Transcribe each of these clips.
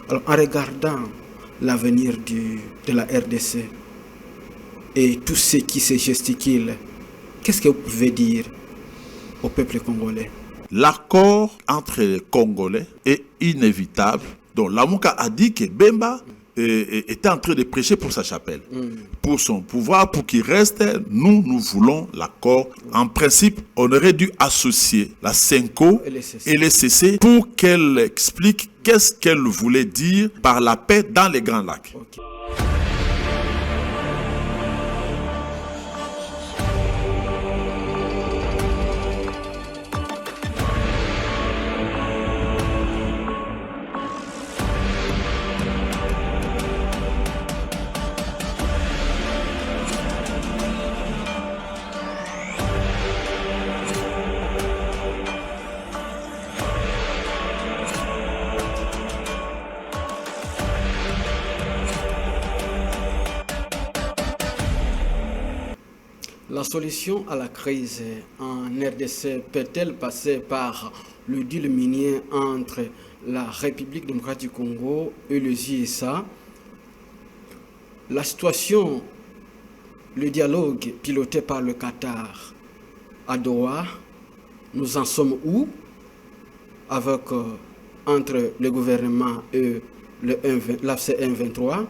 Alors, en regardant l'avenir de la RDC et tout ce qui se gesticule, qu'est-ce que vous pouvez dire au peuple congolais? L'accord entre les Congolais est inévitable. Donc Lamuka a dit que Bemba était en train de prêcher pour sa chapelle, pour son pouvoir, pour qu'il reste. Nous voulons l'accord. En principe, on aurait dû associer la CENCO et les CC pour qu'elle explique qu'est-ce qu'elle voulait dire par la paix dans les Grands Lacs. Okay. La solution à la crise en RDC peut-elle passer par le deal minier entre la République démocratique du Congo et les USA? La situation, le dialogue piloté par le Qatar à Doha, nous en sommes où avec entre le gouvernement et l'AFC M23?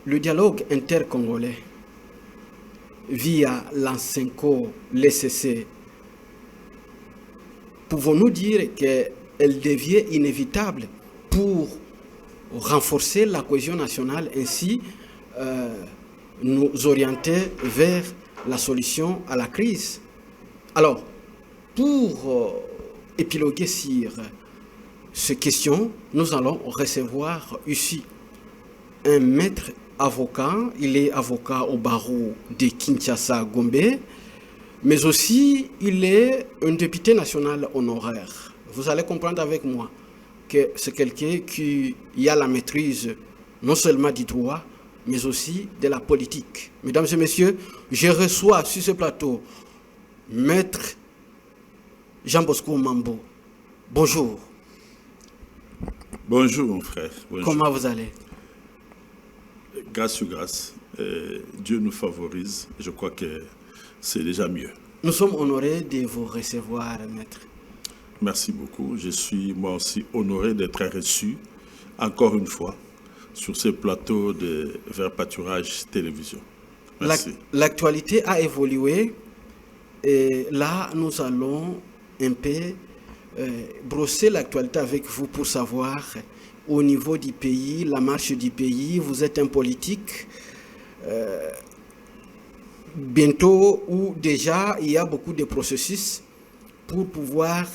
Le dialogue intercongolais via l'ANCENCO, l'ECC, pouvons-nous dire qu'elle devient inévitable pour renforcer la cohésion nationale, ainsi nous orienter vers la solution à la crise? Alors, pour épiloguer sur ces questions, nous allons recevoir ici un maître avocat. Il est avocat au barreau de Kinshasa Gombe, mais aussi il est un député national honoraire. Vous allez comprendre avec moi que c'est quelqu'un qui a la maîtrise non seulement du droit, mais aussi de la politique. Mesdames et messieurs, je reçois sur ce plateau Maître Jean-Bosco Mambo. Bonjour. Bonjour mon frère. Bonjour. Comment vous allez? Grâce sur grâce, Dieu nous favorise. Je crois que c'est déjà mieux. Nous sommes honorés de vous recevoir, maître. Merci beaucoup. Je suis moi aussi honoré d'être reçu encore une fois sur ce plateau de Vert Pâturage Télévision. Merci. L'actualité a évolué et là nous allons un peu brosser l'actualité avec vous pour savoir au niveau du pays, la marche du pays. Vous êtes un politique bientôt où déjà il y a beaucoup de processus pour pouvoir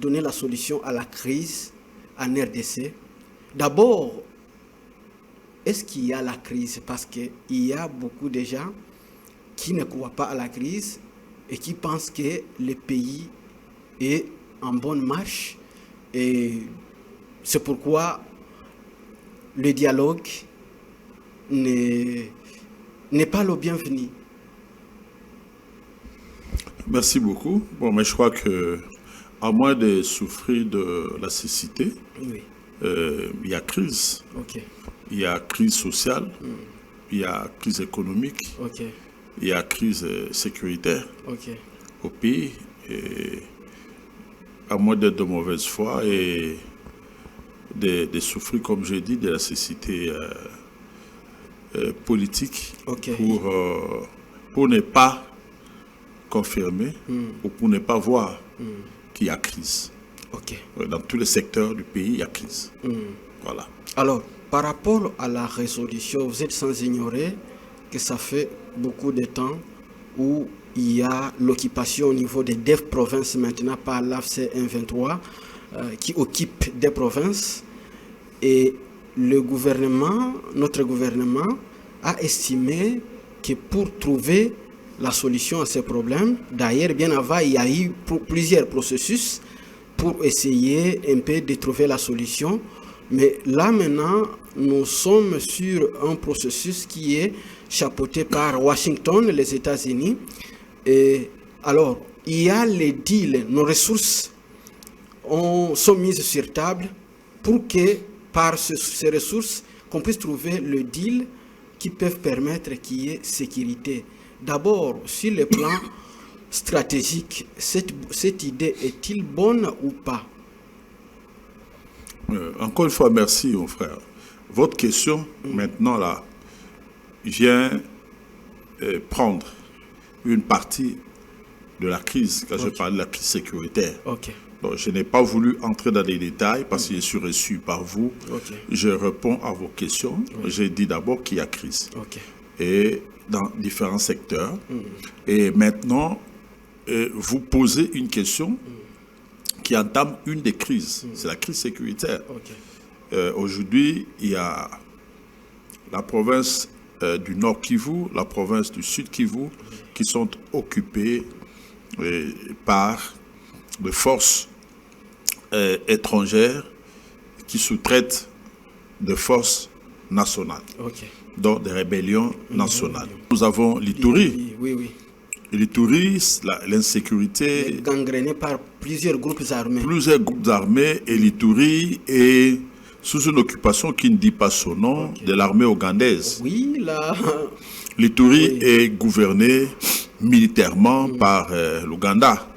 donner la solution à la crise en RDC. D'abord, est-ce qu'il y a la crise? Parce qu'il y a beaucoup de gens qui ne croient pas à la crise et qui pensent que le pays est en bonne marche, et c'est pourquoi le dialogue n'est pas le bienvenu. Merci beaucoup. Bon, mais je crois que, à moins de souffrir de la cécité, Oui. Il y a crise. Ok. Il y a crise sociale, il y a crise économique, Ok. il y a crise sécuritaire Ok. au pays. Et à moins d'être de mauvaise foi et de souffrir, comme je dis, de la cécité politique, Ok. pour ne pas confirmer ou pour ne pas voir qu'il y a crise. Ok. Dans tous les secteurs du pays, il y a crise. Voilà. Alors, par rapport à la résolution, vous êtes sans ignorer que ça fait beaucoup de temps où il y a l'occupation au niveau des 9 provinces maintenant par l'AFC M23 qui occupe des provinces, et le gouvernement, notre gouvernement a estimé que pour trouver la solution à ces problèmes, d'ailleurs bien avant il y a eu plusieurs processus pour essayer un peu de trouver la solution, mais là maintenant nous sommes sur un processus qui est chapeauté par Washington, les États-Unis. Et alors, il y a les deals, nos ressources sont mises sur table pour que, par ces ressources, qu'on puisse trouver le deal qui peuvent permettre qu'il y ait sécurité. D'abord, sur le plan stratégique, cette idée est-il bonne ou pas? Encore une fois, merci, mon frère. Votre question, maintenant, là, vient prendre une partie de la crise, quand je parle de la crise sécuritaire. Bon, je n'ai pas voulu entrer dans les détails parce que je suis reçu par vous. Je réponds à vos questions. J'ai dit d'abord qu'il y a crise. Et dans différents secteurs. Et maintenant, vous posez une question qui entame une des crises. C'est la crise sécuritaire. Aujourd'hui, il y a la province du Nord Kivu, la province du Sud Kivu, qui sont occupées par des forces étrangères qui sous-traitent des forces nationales, donc des rébellions nationales. Nous avons l'Ituri. L'Ituri, l'insécurité... Gangrénée par plusieurs groupes armés. Plusieurs groupes armés, et l'Ituri est sous une occupation qui ne dit pas son nom, de l'armée ougandaise. L'Ituri est gouverné militairement par l'Ouganda.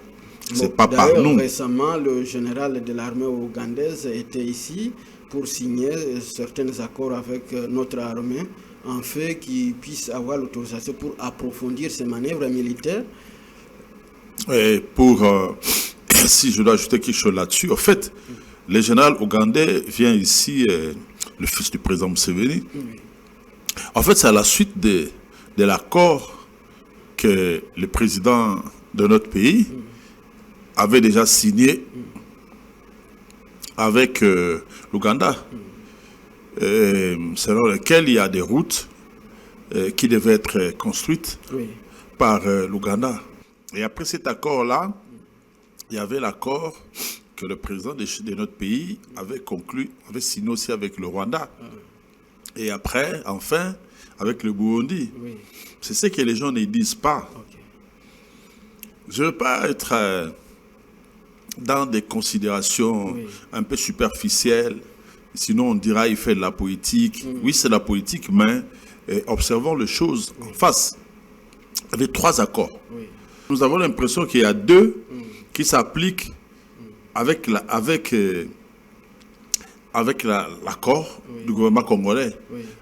C'est pas par nous. Récemment, le général de l'armée ougandaise était ici pour signer certains accords avec notre armée, en fait qu'ils puissent avoir l'autorisation pour approfondir ces manœuvres militaires. Et si je dois ajouter quelque chose là-dessus, en fait, le général ougandais vient ici, le fils du président Museveni. En fait, c'est à la suite de l'accord que le président de notre pays avait déjà signé avec l'Ouganda, selon lequel il y a des routes qui devaient être construites par l'Ouganda. Et après cet accord-là, il y avait l'accord que le président de notre pays avait conclu, avait signé aussi avec le Rwanda. Et après, enfin, avec le Burundi. C'est ce que les gens ne disent pas. Je ne veux pas être dans des considérations un peu superficielles. Sinon, on dira qu'il fait de la politique. Oui, c'est de la politique, mais observons les choses en face. Il y avait 3 accords. Nous avons l'impression qu'il y a 2 qui s'appliquent avec l'accord du gouvernement congolais.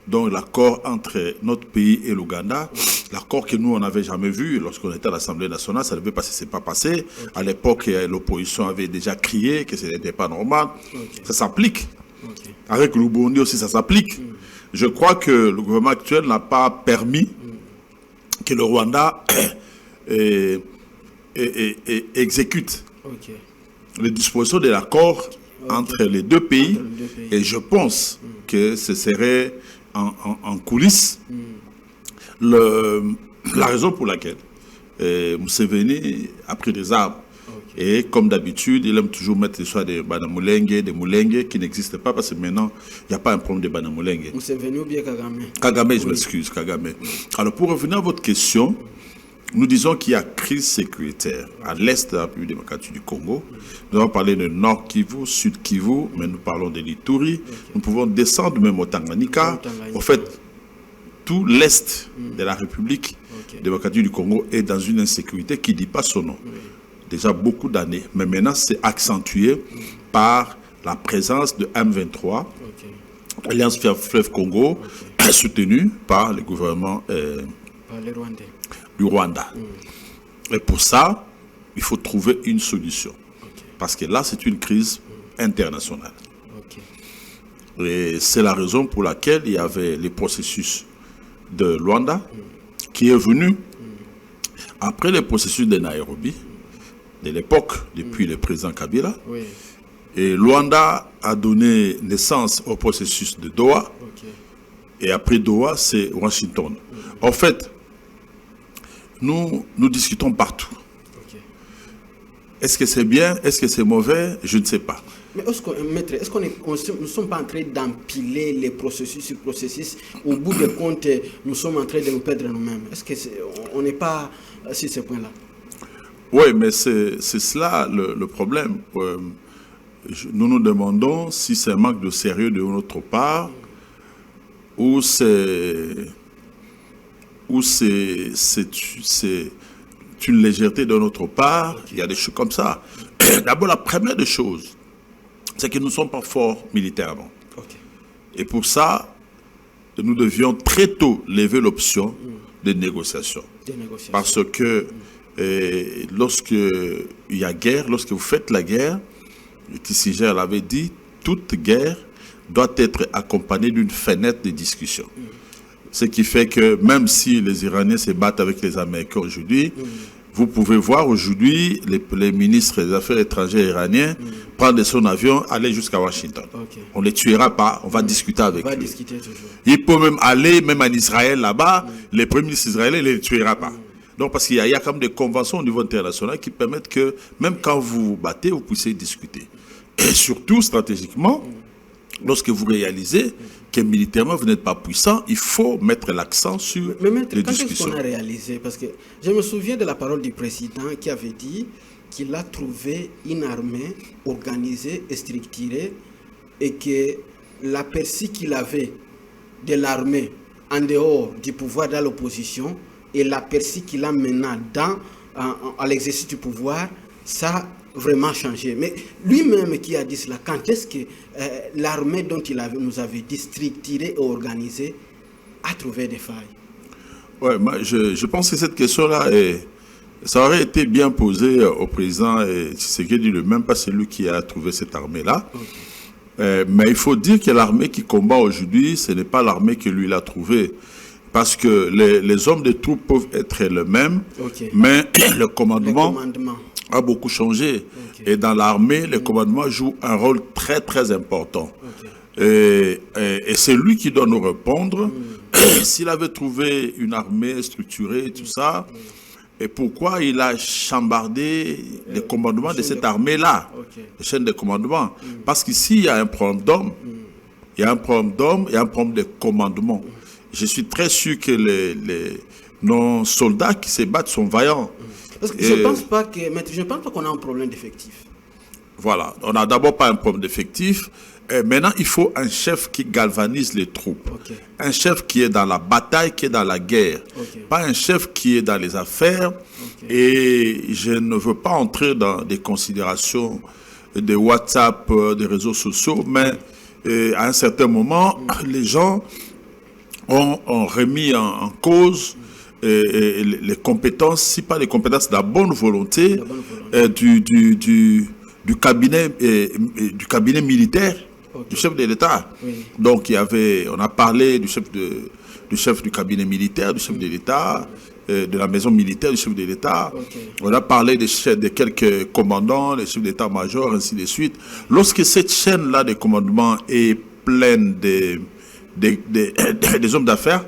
Donc l'accord entre notre pays et l'Ouganda, l'accord que nous on n'avait jamais vu lorsqu'on était à l'Assemblée nationale, ça devait passer, c'est pas passé. À l'époque, l'opposition avait déjà crié que ce n'était pas normal. Ça s'applique. Avec le Burundi aussi, ça s'applique. Je crois que le gouvernement actuel n'a pas permis que le Rwanda exécute les dispositions de l'accord entre les 2 pays. Et je pense que ce serait en coulisses la raison pour laquelle Museveni a pris des armes. Et comme d'habitude, il aime toujours mettre l'histoire des Moulenge qui n'existent pas parce que maintenant, il n'y a pas un problème de Banamulenge. Museveni ou bien Kagame? Kagame, je m'excuse, Kagame. Alors pour revenir à votre question, nous disons qu'il y a crise sécuritaire à l'est de la République démocratique du Congo. Nous avons parlé de Nord Kivu, Sud Kivu, mais nous parlons de l'Ituri. Nous pouvons descendre même au Tanganyika. En fait, tout l'est de la République démocratique du Congo est dans une insécurité qui ne dit pas son nom. Déjà beaucoup d'années. Mais maintenant, c'est accentué par la présence de M23, Alliance Fleuve Congo, soutenue par le gouvernement du Rwanda. Et pour ça, il faut trouver une solution. Parce que là, c'est une crise internationale. Et c'est la raison pour laquelle il y avait le processus de Luanda qui est venu après le processus de Nairobi, de l'époque, depuis le président Kabila. Et Luanda a donné naissance au processus de Doha. Et après Doha, c'est Washington. En fait, nous discutons partout. Est-ce que c'est bien? Est-ce que c'est mauvais? Je ne sais pas. Mais est-ce qu'on ne sommes pas en train d'empiler les processus sur processus? Au bout de compte, nous sommes en train de nous perdre nous-mêmes. Est-ce qu'on n'est pas sur ce point-là? Oui, mais c'est cela le problème. nous nous demandons si c'est un manque de sérieux de notre part ou c'est une légèreté de notre part. Il y a des choses comme ça. D'abord, la première des choses, c'est que nous ne sommes pas forts militairement. Et pour ça, nous devions très tôt lever l'option des négociations. Parce que lorsque il y a guerre, lorsque vous faites la guerre, Kissinger l'avait dit, toute guerre doit être accompagnée d'une fenêtre de discussion. Ce qui fait que même si les Iraniens se battent avec les Américains aujourd'hui, vous pouvez voir aujourd'hui les ministres des Affaires étrangères iraniens prendre son avion, aller jusqu'à Washington. On ne les tuera pas, on va discuter avec eux. Il peut même aller, même en Israël là-bas, les premiers ministres israéliens ne les tuera pas. Donc parce qu'il y a comme des conventions au niveau international qui permettent que même quand vous vous battez, vous puissiez discuter. Et surtout, stratégiquement, lorsque vous réalisez que militairement vous n'êtes pas puissant, il faut mettre l'accent sur maître, les quand discussions. est-ce qu'on a réalisé? Parce que je me souviens de la parole du président qui avait dit qu'il a trouvé une armée organisée et structurée et que l'aperçu qu'il avait de l'armée en dehors du pouvoir dans l'opposition et l'aperçu qu'il a maintenant à l'exercice du pouvoir, ça a vraiment changé. Mais lui-même qui a dit cela, quand est-ce que l'armée dont nous avait dit structurée et organisée a trouvé des failles? Ouais, moi, je pense que cette question-là, ça aurait été bien posé au président Tshisekedi lui-même, pas celui qui a trouvé cette armée-là. Mais il faut dire que l'armée qui combat aujourd'hui, ce n'est pas l'armée que lui l'a trouvée. Parce que les hommes de troupes peuvent être les mêmes, mais le commandement a beaucoup changé. Et dans l'armée, le commandement joue un rôle très très important. Et c'est lui qui doit nous répondre. S'il avait trouvé une armée structurée et tout ça, et pourquoi il a chambardé les commandements de cette armée-là, les chaînes de commandement? Parce qu'ici, il y a un problème d'hommes. Il y a un problème d'hommes, il y a un problème de commandement. Je suis très sûr que nos soldats qui se battent sont vaillants. Parce que je ne pense pas qu'on a un problème d'effectif. Voilà, on n'a d'abord pas un problème d'effectif. Maintenant, il faut un chef qui galvanise les troupes. Un chef qui est dans la bataille, qui est dans la guerre. Pas un chef qui est dans les affaires. Et je ne veux pas entrer dans des considérations de WhatsApp, des réseaux sociaux, mais à un certain moment, les gens ont remis en cause les compétences, si pas les compétences, la bonne volonté du cabinet militaire, du chef de l'État. Donc on a parlé du chef du cabinet militaire, du chef de l'État, de la maison militaire du chef de l'État. On a parlé de quelques commandants, des chefs d'état-major, ainsi de suite. Lorsque cette chaîne-là de commandement est pleine des hommes d'affaires,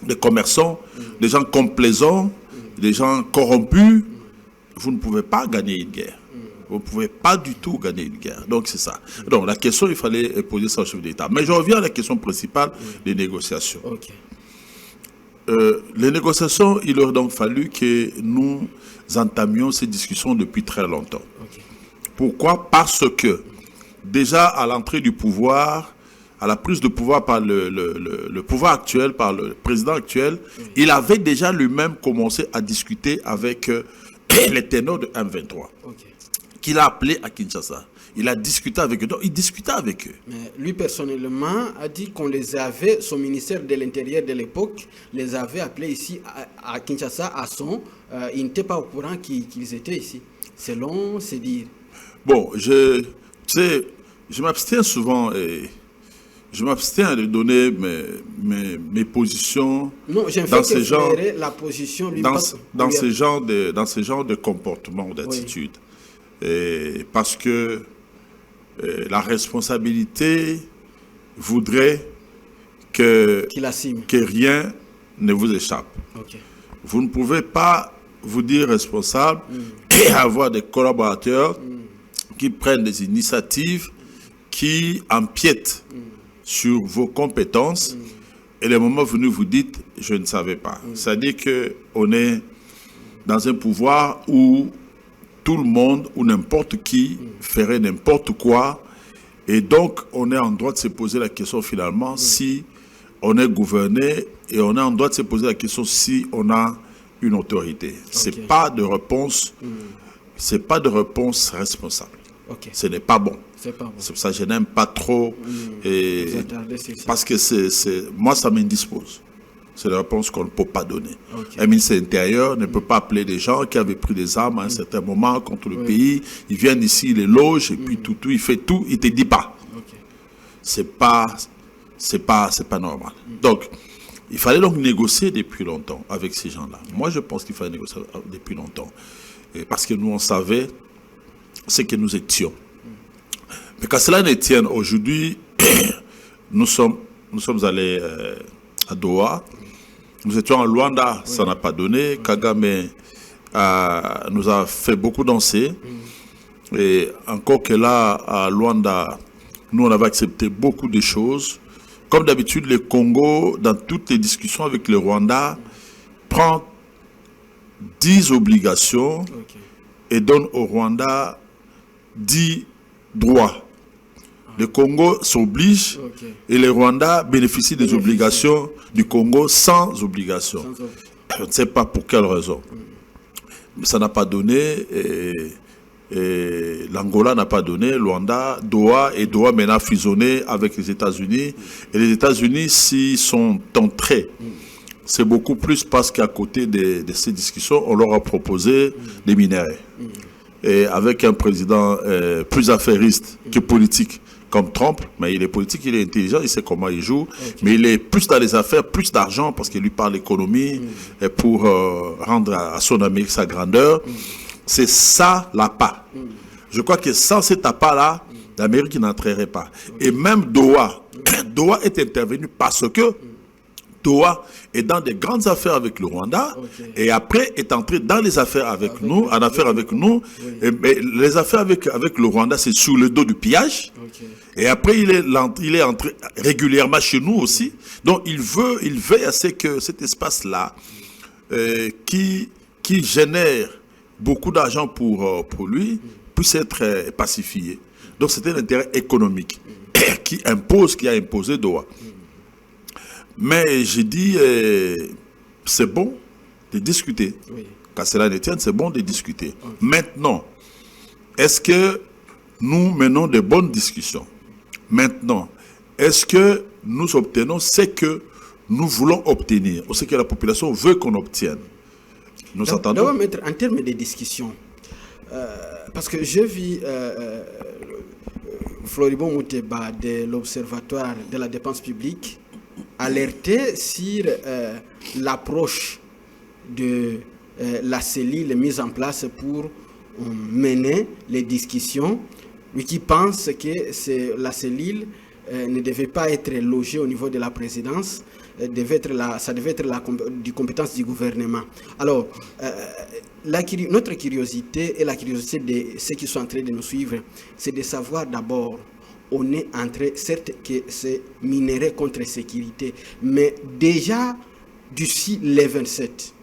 des commerçants, des gens complaisants, des gens corrompus, vous ne pouvez pas gagner une guerre. Vous ne pouvez pas du tout gagner une guerre. Donc c'est ça. Donc la question, il fallait poser ça au chef d'État. Mais je reviens à la question principale des négociations. Les négociations, il aurait donc fallu que nous entamions ces discussions depuis très longtemps. Pourquoi? Parce que déjà à l'entrée du pouvoir, à la prise de pouvoir par le pouvoir actuel, par le président actuel, il avait déjà lui-même commencé à discuter avec les ténors de M23, qu'il a appelé à Kinshasa. Il a discuté avec eux. Donc, il discutait avec eux. Mais lui, personnellement, a dit qu'on les avait, son ministère de l'Intérieur de l'époque, les avait appelés ici à Kinshasa à son. Il n'était pas au courant qu'ils étaient ici. Selon ses dires. Bon, je m'abstiens souvent je m'abstiens de donner mes positions dans ce genre, la position lui dans ce genre de comportement ou d'attitude. Parce que la responsabilité voudrait que rien ne vous échappe. Vous ne pouvez pas vous dire responsable et avoir des collaborateurs qui prennent des initiatives qui empiètent sur vos compétences et le moment venu vous dites je ne savais pas. C'est-à-dire qu'on est dans un pouvoir où tout le monde ou n'importe qui ferait n'importe quoi. Et donc, on est en droit de se poser la question finalement si on est gouverné, et on est en droit de se poser la question si on a une autorité. C'est pas de réponse, c'est pas de réponse responsable. Ce n'est pas bon. C'est pour ça que je n'aime pas trop, parce que moi, ça m'indispose. C'est la réponse qu'on ne peut pas donner. Un ministre de l'Intérieur ne peut pas appeler des gens qui avaient pris des armes à un certain moment contre le pays. Ils viennent ici, ils les logent, et puis tout, il fait tout, il ne te dit pas. C'est pas normal. Donc, il fallait donc négocier depuis longtemps avec ces gens-là. Moi, je pense qu'il fallait négocier depuis longtemps. Parce que nous, on savait ce que nous étions. Mais qu'à cela ne tienne, aujourd'hui, nous sommes allés à Doha. Nous étions à Luanda, ça n'a pas donné. Kagame nous a fait beaucoup danser. Et encore que là, à Luanda, nous, on avait accepté beaucoup de choses. Comme d'habitude, le Congo, dans toutes les discussions avec le Rwanda, prend 10 obligations et donne au Rwanda 10 droits. Le Congo s'oblige et le Rwanda bénéficie des obligations du Congo sans obligation. Je ne sais pas pour quelle raison. Mais ça n'a pas donné. Et l'Angola n'a pas donné, Luanda, Doha, et Doha maintenant fusionné avec les États-Unis. Et les États-Unis, s'ils sont entrés, c'est beaucoup plus parce qu'à côté de ces discussions, on leur a proposé des minerais. Et avec un président plus affairiste que politique, comme Trump, mais il est politique, il est intelligent, il sait comment il joue, mais il est plus dans les affaires, plus d'argent, parce qu'il lui parle d'économie, pour rendre à son Amérique sa grandeur. C'est ça l'appât. Je crois que sans cet appât-là, l'Amérique n'entrerait pas. Et même Doha, Doha est intervenu parce que Doha est dans des grandes affaires avec le Rwanda, et après est entré dans les affaires avec nous, en affaires avec nous. Et les affaires avec le Rwanda, c'est sous le dos du pillage. Et après, il est entré régulièrement chez nous aussi. Donc, il veille à ce que cet espace-là, qui génère beaucoup d'argent pour lui, puisse être pacifié. Donc, c'était l'intérêt économique qui a imposé Doha. Mais j'ai dit, c'est bon de discuter. Qu'à cela ne tienne, c'est bon de discuter. Maintenant, est-ce que nous menons de bonnes discussions? Maintenant, est-ce que nous obtenons ce que nous voulons obtenir, ou ce que la population veut qu'on obtienne? Nous attendons. D'abord, mettre en termes de discussion, parce que je vis Floribon Mouteba de l'Observatoire de la dépense publique alerter sur l'approche de la cellule mise en place pour mener les discussions. Lui qui pense que la cellule ne devait pas être logée au niveau de la présidence, ça devait être du compétence du gouvernement. Alors, notre curiosité et la curiosité de ceux qui sont en train de nous suivre, c'est de savoir d'abord, on est entré, certes que c'est minerai contre sécurité, mais déjà d'ici les 27,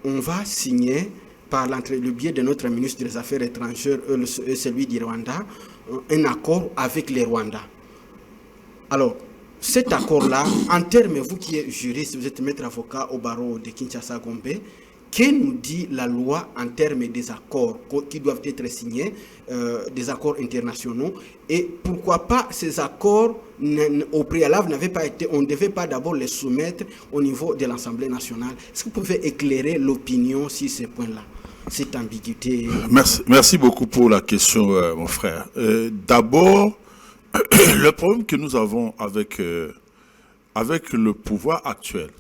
on va signer par le biais de notre ministre des Affaires étrangères et celui du Rwanda, un accord avec les Rwandais. Alors, cet accord-là, en termes, vous qui êtes juriste, vous êtes maître avocat au barreau de Kinshasa-Gombe, que nous dit la loi en termes des accords qui doivent être signés, des accords internationaux, et pourquoi pas ces accords au préalable on ne devait pas d'abord les soumettre au niveau de l'Assemblée nationale? Est-ce que vous pouvez éclairer l'opinion sur ces points-là, cette ambiguïté? Merci beaucoup pour la question, mon frère. D'abord, le problème que nous avons avec le pouvoir actuel,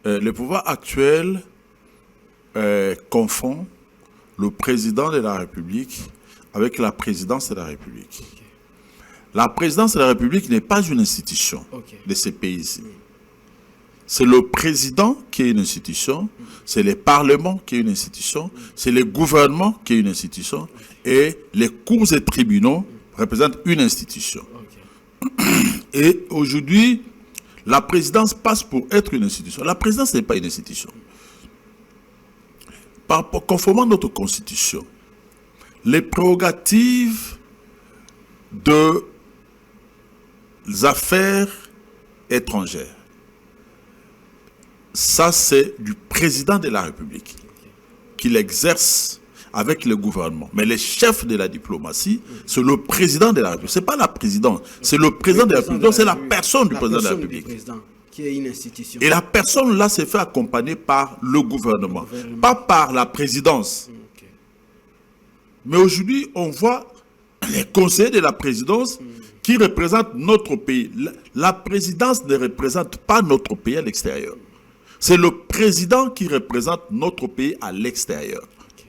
le pouvoir actuel confond le président de la République avec la présidence de la République. La présidence de la République n'est pas une institution de ces pays-ci. C'est le président qui est une institution, c'est le Parlement qui est une institution, c'est le gouvernement qui est une institution, et les cours et tribunaux représentent une institution. Et aujourd'hui, la présidence passe pour être une institution. La présidence n'est pas une institution. conformément à notre constitution, les prérogatives des affaires étrangères, ça c'est du président de la République qui l'exerce avec le gouvernement. Mais les chefs de la diplomatie, c'est le président de la République. Ce n'est pas la présidente, c'est le président de la République. Donc c'est la personne du président de la République. Qui est une institution. Et la personne là se fait accompagner par le gouvernement, pas par la présidence. Okay. Mais aujourd'hui, on voit les conseillers de la présidence qui représentent notre pays. La présidence ne représente pas notre pays à l'extérieur. C'est le président qui représente notre pays à l'extérieur. Okay.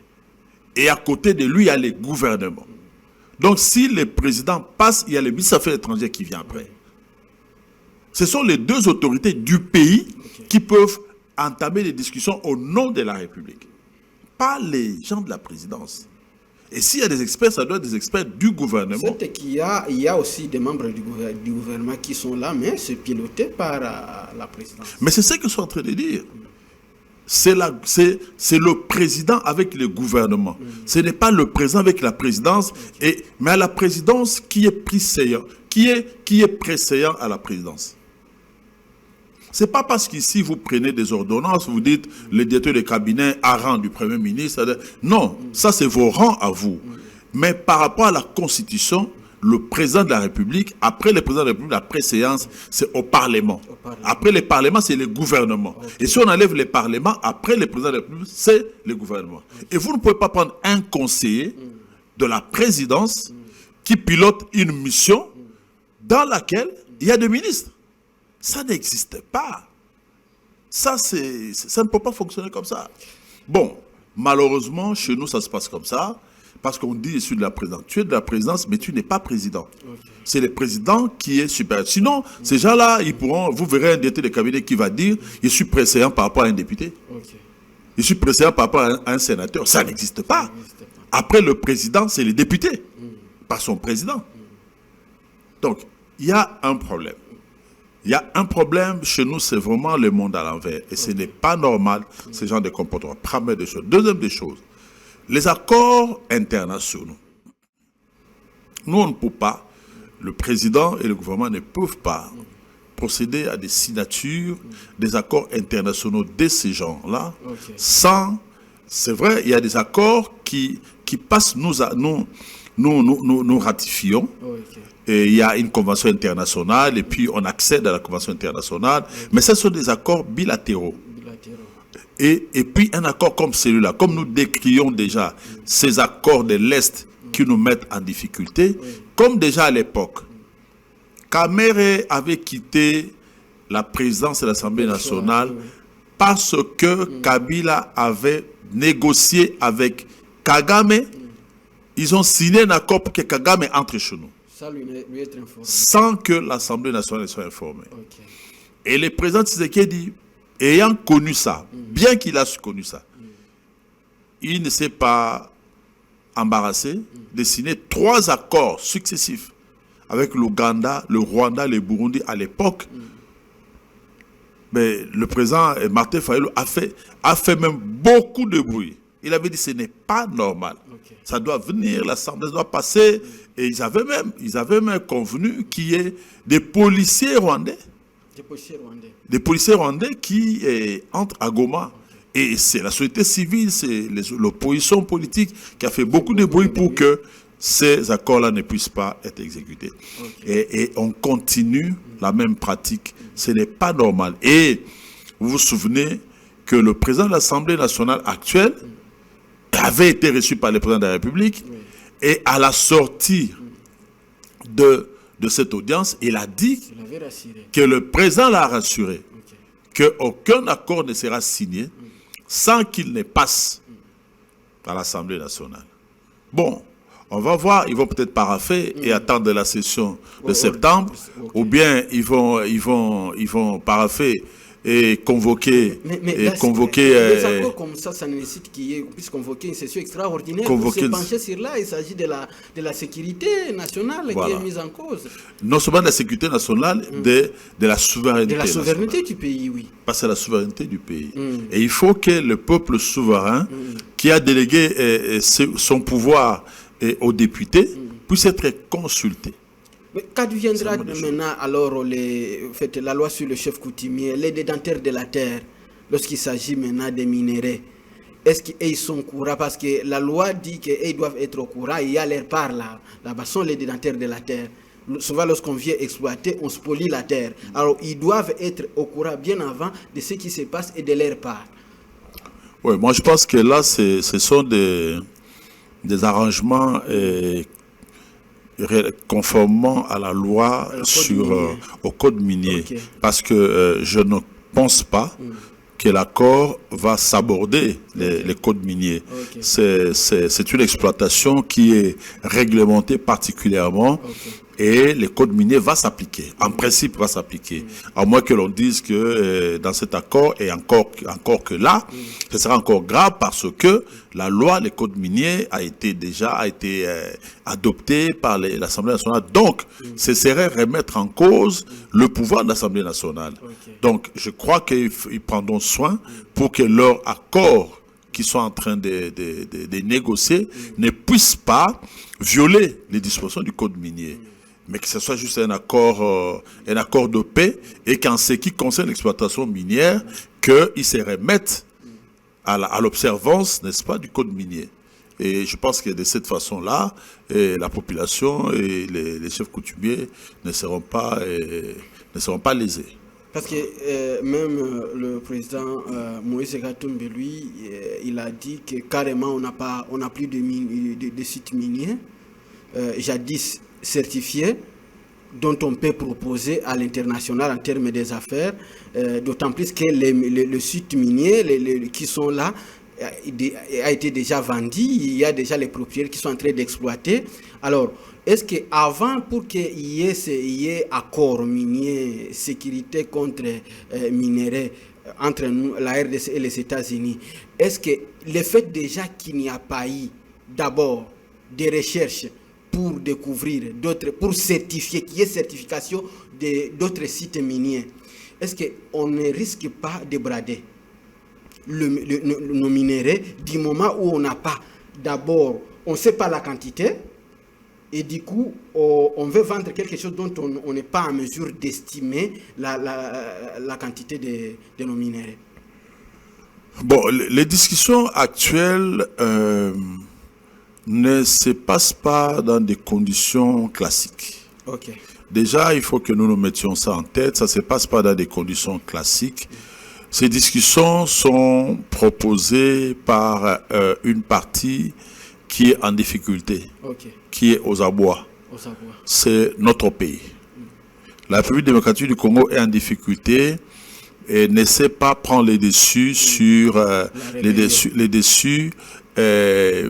Et à côté de lui, il y a les gouvernements. Donc si le président passe, il y a le ministre des Affaires étrangères qui vient après. Ce sont les deux autorités du pays qui peuvent entamer des discussions au nom de la République. Pas les gens de la présidence. Et s'il y a des experts, ça doit être des experts du gouvernement. C'est qu'il y a aussi des membres du gouvernement qui sont là, mais c'est piloté par la présidence. Mais c'est ce que je suis en train de dire. C'est le président avec le gouvernement. Ce n'est pas le président avec la présidence, mais à la présidence qui est préséant, qui est préséant à la présidence. Ce n'est pas parce qu'ici vous prenez des ordonnances, vous dites le directeur de cabinet à rang du Premier ministre. Non, ça c'est vos rangs à vous. Mais par rapport à la Constitution, le président de la République, après le président de la République, la préséance, c'est au Parlement. Après le Parlement, c'est le gouvernement. Okay. Et si on enlève le Parlement, après le président de la République, c'est le gouvernement. Okay. Et vous ne pouvez pas prendre un conseiller de la présidence qui pilote une mission dans laquelle il y a des ministres. Ça n'existe pas. Ça ne peut pas fonctionner comme ça. Bon, malheureusement, chez nous, ça se passe comme ça. Parce qu'on dit, je suis de la présidence. Tu es de la présidence, mais tu n'es pas président. Okay. C'est le président qui est supérieur. Sinon, ces gens-là, vous verrez un directeur de cabinet qui va dire, je suis préséant par rapport à un député. Okay. Je suis préséant par rapport à un sénateur. Ça n'existe pas. Après le président, c'est le député, par son président. Donc, il y a un problème. Il y a un problème chez nous, c'est vraiment le monde à l'envers. Et ce n'est pas normal, ce genre de comportement. Première des choses. Deuxième des choses, les accords internationaux. Nous, on ne peut pas, le président et le gouvernement ne peuvent pas procéder à des signatures, des accords internationaux de ces gens-là, sans... C'est vrai, il y a des accords qui passent, nous ratifions. Et il y a une convention internationale et puis on accède à la convention internationale. Mais ce sont des accords bilatéraux. Et puis un accord comme celui-là, comme nous décrions déjà ces accords de l'Est qui nous mettent en difficulté, comme déjà à l'époque, Kamere avait quitté la présidence de l'Assemblée nationale parce que Kabila avait négocié avec Kagame. Ils ont signé un accord pour que Kagame entre chez nous. Sans que l'Assemblée nationale soit informée. Okay. Et le président Tshisekedi, ayant connu ça, bien qu'il a connu ça, il ne s'est pas embarrassé de signer 3 accords successifs avec l'Ouganda, le Rwanda, le Burundi à l'époque. Mais le président Martin Fayulu a fait même beaucoup de bruit. Il avait dit que ce n'est pas normal. Okay. Ça doit venir, l'Assemblée doit passer. Et ils avaient même convenu qu'il y ait des policiers rwandais. Des policiers rwandais qui entrent à Goma. Et c'est la société civile, c'est l'opposition politique qui a fait beaucoup de bruit pour que ces accords-là ne puissent pas être exécutés. Okay. Et on continue la même pratique. Ce n'est pas normal. Et vous vous souvenez que le président de l'Assemblée nationale actuelle avait été reçu par le président de la République. Oui. Et à la sortie de cette audience, il a dit que le président l'a rassuré, qu'aucun accord ne sera signé sans qu'il ne passe à l'Assemblée nationale. Bon, on va voir, ils vont peut-être paraffer et attendre la session de septembre, ou bien ils vont paraffer et convoquer... des accords comme ça nécessite qu'il puisse convoquer une session extraordinaire pour se pencher sur là. Il s'agit de la sécurité nationale qui est mise en cause. Non seulement de la sécurité nationale, de la souveraineté. De la souveraineté du pays, oui. Parce que c'est la souveraineté du pays. Et il faut que le peuple souverain, qui a délégué son pouvoir aux députés, puisse être consulté. Mais qu'adviendra maintenant alors la loi sur le chef coutumier, les détenteurs de la terre, lorsqu'il s'agit maintenant des minéraux? Est-ce qu'ils sont au courant? Parce que la loi dit qu'ils doivent être au courant, il y a leur part là-bas sont les détenteurs de la terre. Souvent lorsqu'on vient exploiter, on spolie la terre. Alors ils doivent être au courant bien avant de ce qui se passe et de leur part. Oui, moi je pense que là, ce sont des arrangements conformément à la loi au code minier. Okay. Parce que je ne pense pas que l'accord va s'aborder les codes miniers. Okay. C'est une exploitation qui est réglementée particulièrement. Okay. Et le code minier va s'appliquer, en principe va s'appliquer. À moins que l'on dise que dans cet accord, et encore que là, ce sera encore grave parce que la loi, le code minier a été adopté par l'Assemblée nationale. Donc, ce serait remettre en cause le pouvoir de l'Assemblée nationale. Okay. Donc, je crois qu'ils prendront soin pour que leur accord qui sont en train de négocier ne puisse pas violer les dispositions du code minier. Mais que ce soit juste un accord de paix et qu'en ce qui concerne l'exploitation minière, qu'ils se remettent à l'observance, n'est-ce pas, du code minier. Et je pense que de cette façon-là, la population et les chefs coutumiers ne seront pas lésés. Parce que même le président Moïse Katumbi, lui, il a dit que carrément on n'a plus de sites miniers, jadis certifiés, dont on peut proposer à l'international en termes des affaires, d'autant plus que le site minier qui sont là a été déjà vendu, il y a déjà les propriétaires qui sont en train d'exploiter. Alors, est-ce qu'avant, pour qu'il y ait accord minier, sécurité contre minéraux entre nous, la RDC et les États-Unis, est-ce que le fait déjà qu'il n'y a pas eu d'abord des recherches pour découvrir d'autres, pour certifier, qu'il y ait certification d'autres sites miniers, est-ce qu'on ne risque pas de brader nos minéraux du moment où on n'a pas, d'abord, on ne sait pas la quantité, et du coup, on veut vendre quelque chose dont on n'est pas en mesure d'estimer la quantité de nos minéraux? Bon, les discussions actuelles ne se passent pas dans des conditions classiques. Okay. Déjà, il faut que nous nous mettions ça en tête. Ça ne se passe pas dans des conditions classiques. Ces discussions sont proposées par une partie qui est en difficulté, okay, qui est aux abois. C'est notre pays. La République démocratique du Congo est en difficulté et ne sait pas prendre les dessus sur les dessus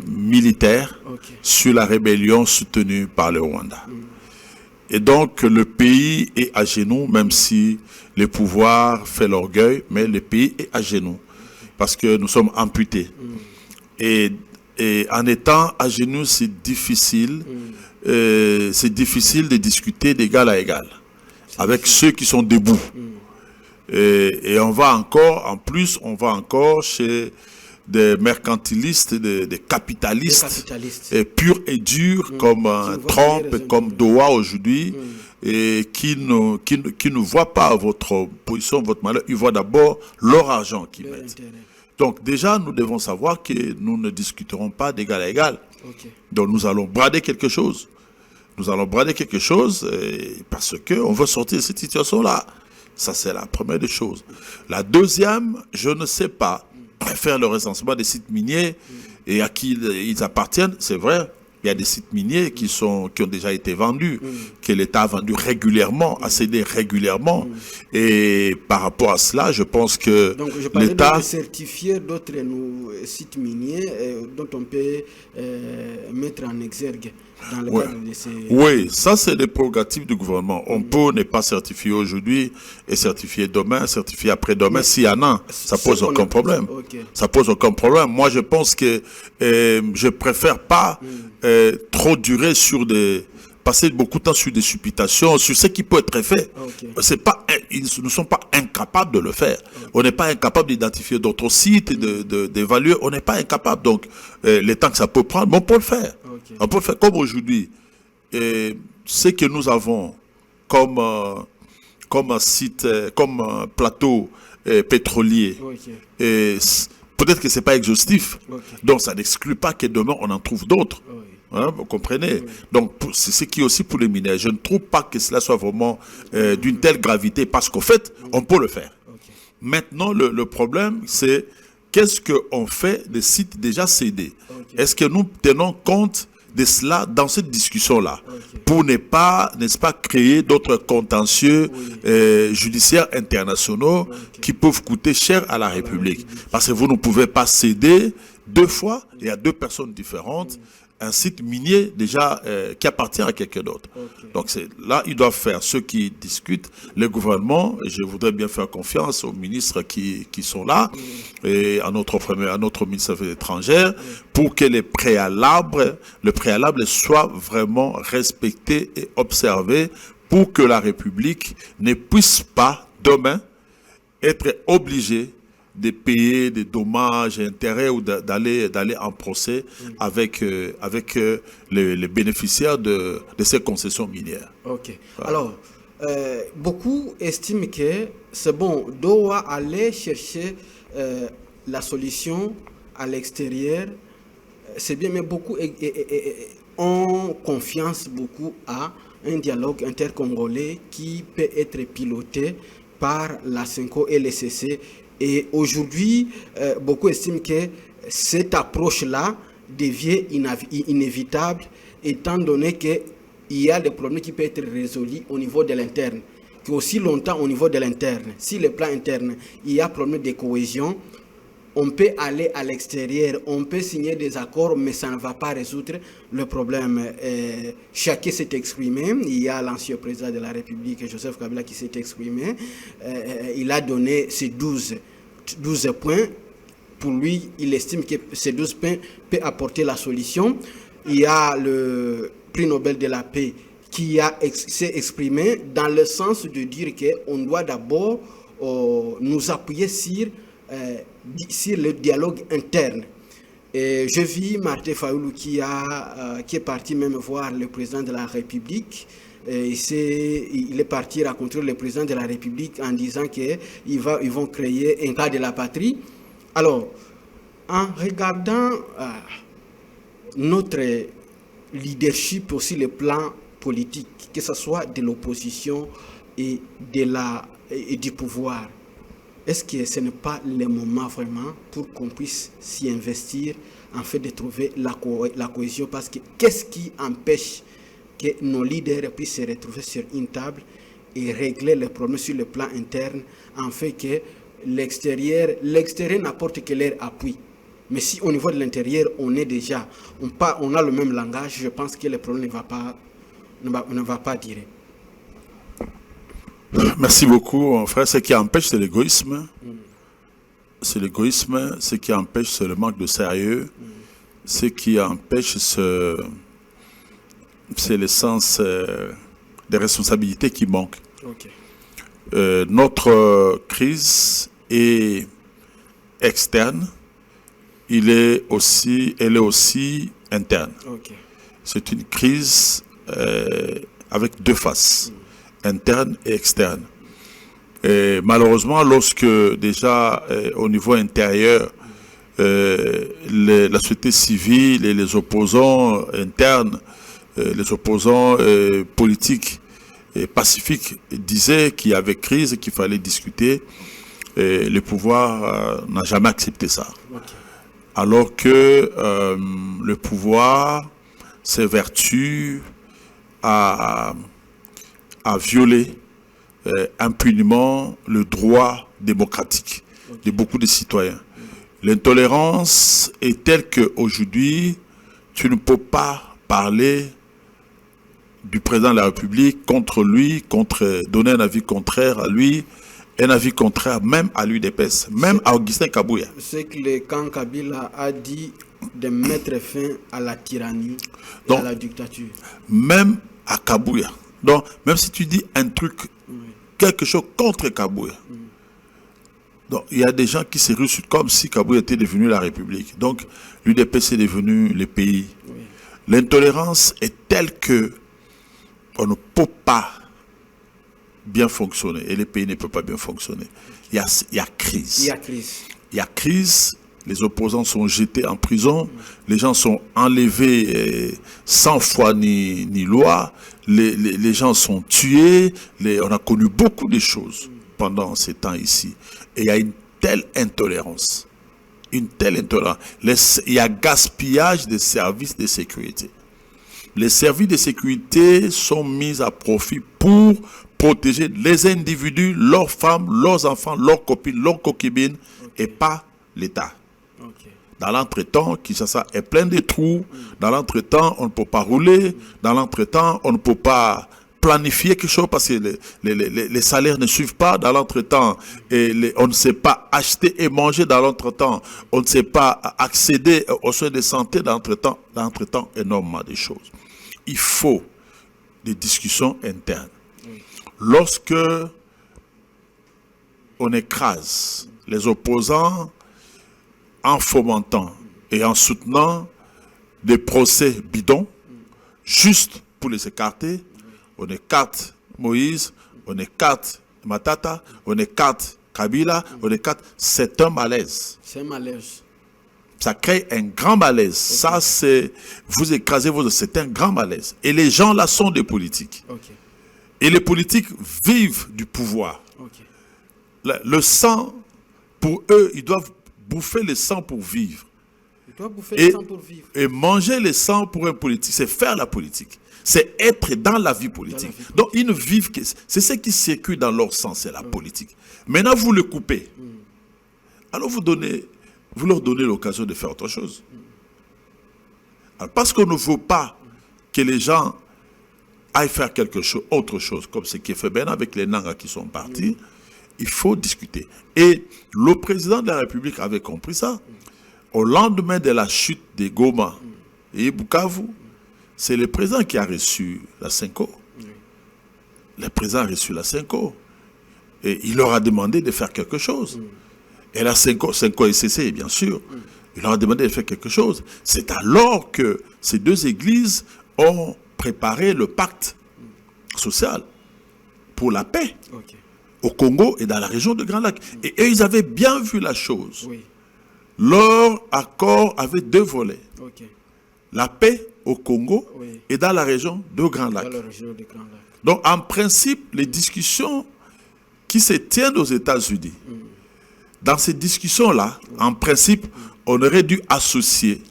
militaires, okay, sur la rébellion soutenue par le Rwanda. Et donc le pays est à genoux, même si le pouvoir fait l'orgueil, mais le pays est à genoux parce que nous sommes amputés. Et en étant à genoux, c'est difficile. C'est difficile de discuter d'égal à égal avec ceux qui sont debout. Et on va encore chez des mercantilistes, des capitalistes, purs et durs comme Trump, comme Doha aujourd'hui, et qui ne voient pas votre position, votre malheur, ils voient d'abord leur argent qu'ils mettent. Donc déjà, nous devons savoir que nous ne discuterons pas d'égal à égal. Okay. Donc nous allons brader quelque chose. Nous allons brader quelque chose parce qu'on veut sortir de cette situation-là. Ça, c'est la première des choses. La deuxième, je ne sais pas, faire le recensement des sites miniers et à qui ils appartiennent, c'est vrai, Il y a des sites miniers qui ont déjà été vendus, que l'État a vendu régulièrement, a cédé régulièrement. Et par rapport à cela, je pense que donc, je parlais l'État... de certifier d'autres sites miniers dont on peut mettre en exergue dans le cadre de ces... Oui, ça c'est des prérogatives du gouvernement. On peut ne pas certifier aujourd'hui et certifier demain, certifier après-demain. S'il y en a, ça pose aucun problème. Okay. Ça pose aucun problème. Moi, je pense que je préfère pas trop durer passer beaucoup de temps sur des supputations, sur ce qui peut être fait. Okay. C'est pas, ils ne sont pas incapables de le faire. Okay. On n'est pas incapable d'identifier d'autres sites, d'évaluer. On n'est pas incapable. Donc, le temps que ça peut prendre, on peut le faire. Okay. On peut le faire comme aujourd'hui. Ce que nous avons comme site, comme plateau pétrolier, peut-être que ce n'est pas exhaustif. Donc, ça n'exclut pas que demain, on en trouve d'autres. Hein, vous comprenez? Donc, c'est ce qui est aussi pour les mineurs. Je ne trouve pas que cela soit vraiment d'une telle gravité parce qu'en fait, on peut le faire. Maintenant, le problème, c'est qu'est-ce qu'on fait des sites déjà cédés? Est-ce que nous tenons compte de cela dans cette discussion-là pour ne pas, n'est-ce pas, créer d'autres contentieux judiciaires internationaux qui peuvent coûter cher à la République? Parce que vous ne pouvez pas céder deux fois et à deux personnes différentes un site minier déjà qui appartient à quelqu'un d'autre. Donc là, ils doivent faire ceux qui discutent, le gouvernement, et je voudrais bien faire confiance aux ministres qui sont là, et à notre ministre des Affaires étrangères, pour que le préalable soit vraiment respecté et observé, pour que la République ne puisse pas, demain, être obligée de payer des dommages et intérêts ou d'aller en procès avec les bénéficiaires de ces concessions minières. Ok. Voilà. Alors, beaucoup estiment que c'est bon, doit aller chercher la solution à l'extérieur. C'est bien, mais beaucoup ont confiance beaucoup à un dialogue intercongolais qui peut être piloté par la CENCO et le CC. Et aujourd'hui, beaucoup estiment que cette approche-là devient inévitable, étant donné qu'il y a des problèmes qui peuvent être résolus au niveau de l'interne. Aussi longtemps au niveau de l'interne, si le plan interne, il y a problème de cohésion, on peut aller à l'extérieur, on peut signer des accords, mais ça ne va pas résoudre le problème. Chacun s'est exprimé. Il y a l'ancien président de la République, Joseph Kabila, qui s'est exprimé. Il a donné ces 12 points. Pour lui, il estime que ces 12 points peuvent apporter la solution. Il y a le prix Nobel de la paix qui s'est exprimé dans le sens de dire qu'on doit d'abord nous appuyer sur le dialogue interne. Et je vis Martin Fayoulou qui est parti même voir le président de la République. Il est parti rencontrer le président de la République en disant qu'ils vont créer un cas de la patrie. Alors, en regardant notre leadership, aussi le plan politique, que ce soit de l'opposition et du pouvoir, est-ce que ce n'est pas le moment vraiment pour qu'on puisse s'y investir en fait de trouver la cohésion? Parce que qu'est-ce qui empêche que nos leaders puissent se retrouver sur une table et régler les problèmes sur le plan interne, en fait que l'extérieur n'apporte que leur appui. Mais si au niveau de l'intérieur, on a le même langage, je pense que le problème ne va pas durer. Merci beaucoup, mon frère. Ce qui empêche, c'est l'égoïsme. C'est l'égoïsme. Ce qui empêche, c'est le manque de sérieux. Ce qui empêche, c'est le sens des responsabilités qui manquent. Okay. Notre crise est externe. Elle est aussi interne. Okay. C'est une crise avec deux faces. Interne et externe. Et malheureusement, lorsque déjà au niveau intérieur, la société civile et les opposants internes, les opposants politiques et pacifiques disaient qu'il y avait crise et qu'il fallait discuter, le pouvoir n'a jamais accepté ça. Okay. Alors que le pouvoir s'évertue à violer impunément le droit démocratique de beaucoup de citoyens. L'intolérance est telle qu'aujourd'hui, tu ne peux pas parler du président de la République contre lui, donner un avis contraire à lui, un avis contraire même à l'UDPS, même à Augustin Kabouya. C'est que le camp Kabila a dit de mettre fin à la tyrannie et à la dictature. Même à Kabouya. Donc, même si tu dis un truc, quelque chose contre Kabouya, donc il y a des gens qui se ruent comme si Kabouya était devenu la République. Donc, l'UDPS est devenu le pays. Oui. L'intolérance est telle que on ne peut pas bien fonctionner et le pays ne peut pas bien fonctionner. Il y a crise. Il y a crise. Les opposants sont jetés en prison, les gens sont enlevés sans foi ni loi, les gens sont tués, on a connu beaucoup de choses pendant ces temps ici. Et il y a une telle intolérance. Il y a gaspillage des services de sécurité. Les services de sécurité sont mis à profit pour protéger les individus, leurs femmes, leurs enfants, leurs copines, leurs concubines, et pas l'État. Dans l'entretemps, Kinshasa est plein de trous. Dans l'entretemps, on ne peut pas rouler. Dans l'entretemps, on ne peut pas planifier quelque chose parce que les salaires ne suivent pas. Dans l'entretemps, on ne sait pas acheter et manger. Dans l'entretemps, on ne sait pas accéder aux soins de santé. Dans l'entretemps, énormément de choses. Il faut des discussions internes. Lorsque on écrase les opposants en fomentant et en soutenant des procès bidons, juste pour les écarter, on écarte Moïse, on écarte Matata, on écarte Kabila, on écarte, c'est un malaise. C'est un malaise. Ça crée un grand malaise. Ça, c'est, vous écrasez c'est un grand malaise. Et les gens là sont des politiques. Et les politiques vivent du pouvoir. Le sang, pour eux, ils doivent bouffer le sang pour vivre. Et manger le sang pour un politique, c'est faire la politique. C'est être dans la vie politique. Donc, ils ne vivent que... C'est ce qui circule dans leur sang, c'est la politique. Maintenant, vous le coupez. Alors, vous leur donnez l'occasion de faire autre chose. Alors, parce qu'on ne veut pas que les gens aillent faire autre chose, comme ce qui est fait bien avec les Nanga qui sont partis, il faut discuter. Et le président de la République avait compris ça. Au lendemain de la chute de Goma et Bukavu, c'est le président qui a reçu la Senko. Le président a reçu la Senko. Et il leur a demandé de faire quelque chose. Et la Senko est cessée, bien sûr. Il leur a demandé de faire quelque chose. C'est alors que ces deux églises ont préparé le pacte social pour la paix. Au Congo et dans la région de Grand Lac. Et eux, ils avaient bien vu la chose. Leur accord avait deux volets. La paix au Congo et dans la région de Grand Lac. Donc, en principe, les discussions qui se tiennent aux États-Unis, dans ces discussions-là, en principe, on aurait dû associer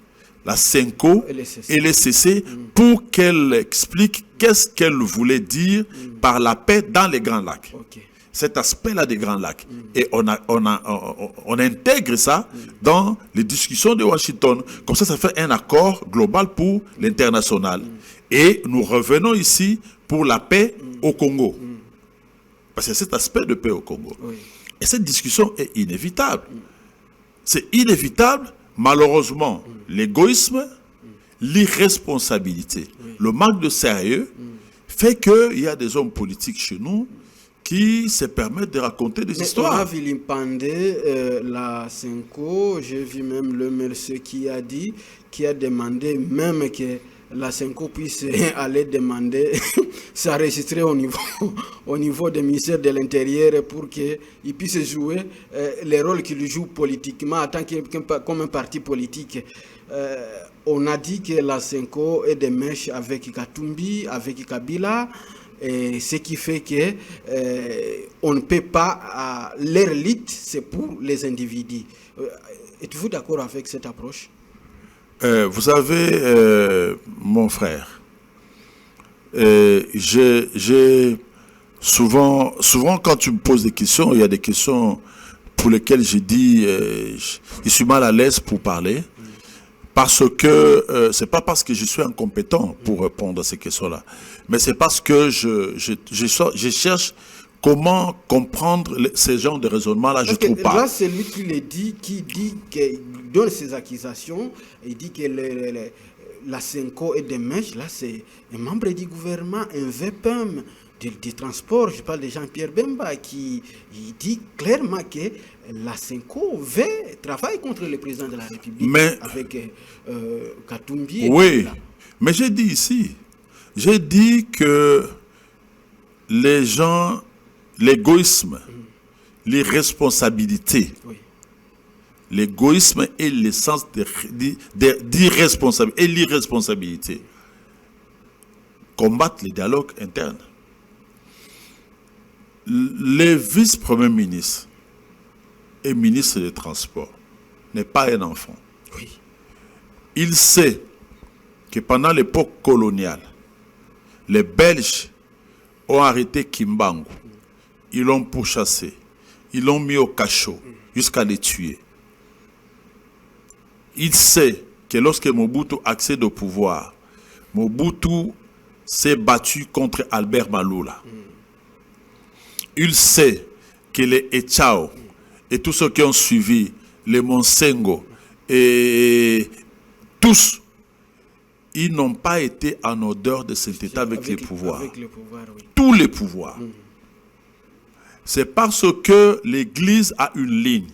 la Senko et les CC pour qu'elle explique qu'est-ce qu'elle voulait dire par la paix dans les Grands Lacs. Cet aspect-là des Grands Lacs. Et on intègre ça dans les discussions de Washington. Comme ça fait un accord global pour l'international. Et nous revenons ici pour la paix au Congo. Parce que cet aspect de paix au Congo. Et cette discussion est inévitable. C'est inévitable, malheureusement, l'égoïsme, l'irresponsabilité, le manque de sérieux fait qu'il y a des hommes politiques chez nous qui se permettent de raconter des histoires. On a vilipendé la Senko, j'ai vu même le monsieur qui a demandé même que la Senko puisse aller demander s'enregistrer au niveau du ministère de l'Intérieur pour qu'il puisse jouer les rôles qu'il joue politiquement en tant comme un parti politique. On a dit que la Senko est des mèches avec Katumbi, avec Kabila, et ce qui fait que on ne peut pas, leur lutte, c'est pour les individus. Êtes-vous d'accord avec cette approche? Vous savez, mon frère, j'ai souvent quand tu me poses des questions, il y a des questions pour lesquelles j'ai dit je suis mal à l'aise pour parler, parce que c'est pas parce que je suis incompétent pour répondre à ces questions-là, mais c'est parce que je cherche comment comprendre ces genres de raisonnements-là, je trouve pas. Là, c'est lui qui donne ces accusations, il dit que la Senco est des mèches, là c'est un membre du gouvernement, un VPM du transport, je parle de Jean-Pierre Bemba, qui il dit clairement que la Senco travaille contre le président de la République, avec Katumbi. Oui, mais j'ai dit ici, j'ai dit que les gens, l'égoïsme, l'irresponsabilité, l'égoïsme et l'essence d'irresponsabilité et l'irresponsabilité combattent les dialogues internes. Le vice-premier ministre et ministre des Transports n'est pas un enfant. Oui. Il sait que pendant l'époque coloniale, les Belges ont arrêté Kimbangu. Ils l'ont pourchassé. Ils l'ont mis au cachot jusqu'à les tuer. Il sait que lorsque Mobutu accède au pouvoir, Mobutu s'est battu contre Albert Maloula. Il sait que les Echao et tous ceux qui ont suivi, les Monsengo et tous, ils n'ont pas été en odeur de cet état avec les pouvoirs. Oui. Tous les pouvoirs. C'est parce que l'Église a une ligne.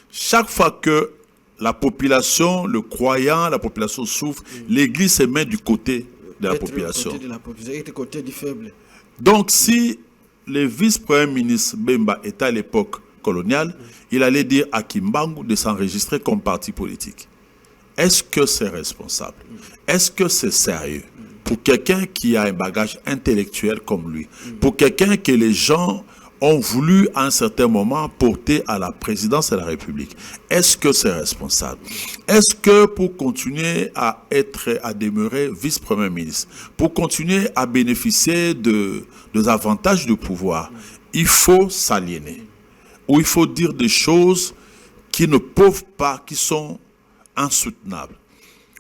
Chaque fois que la population, le croyant, la population souffre, l'Église se met du côté de la population. Du côté du faible. Donc si le vice-premier ministre Bemba était à l'époque coloniale, il allait dire à Kimbangu de s'enregistrer comme parti politique. Est-ce que c'est responsable? Est-ce que c'est sérieux? Pour quelqu'un qui a un bagage intellectuel comme lui, pour quelqu'un que les gens ont voulu à un certain moment porter à la présidence de la République, est-ce que c'est responsable? Est-ce que pour continuer à demeurer vice-premier ministre, pour continuer à bénéficier des avantages du pouvoir, il faut s'aliéner, ou il faut dire des choses qui ne peuvent pas, qui sont insoutenables?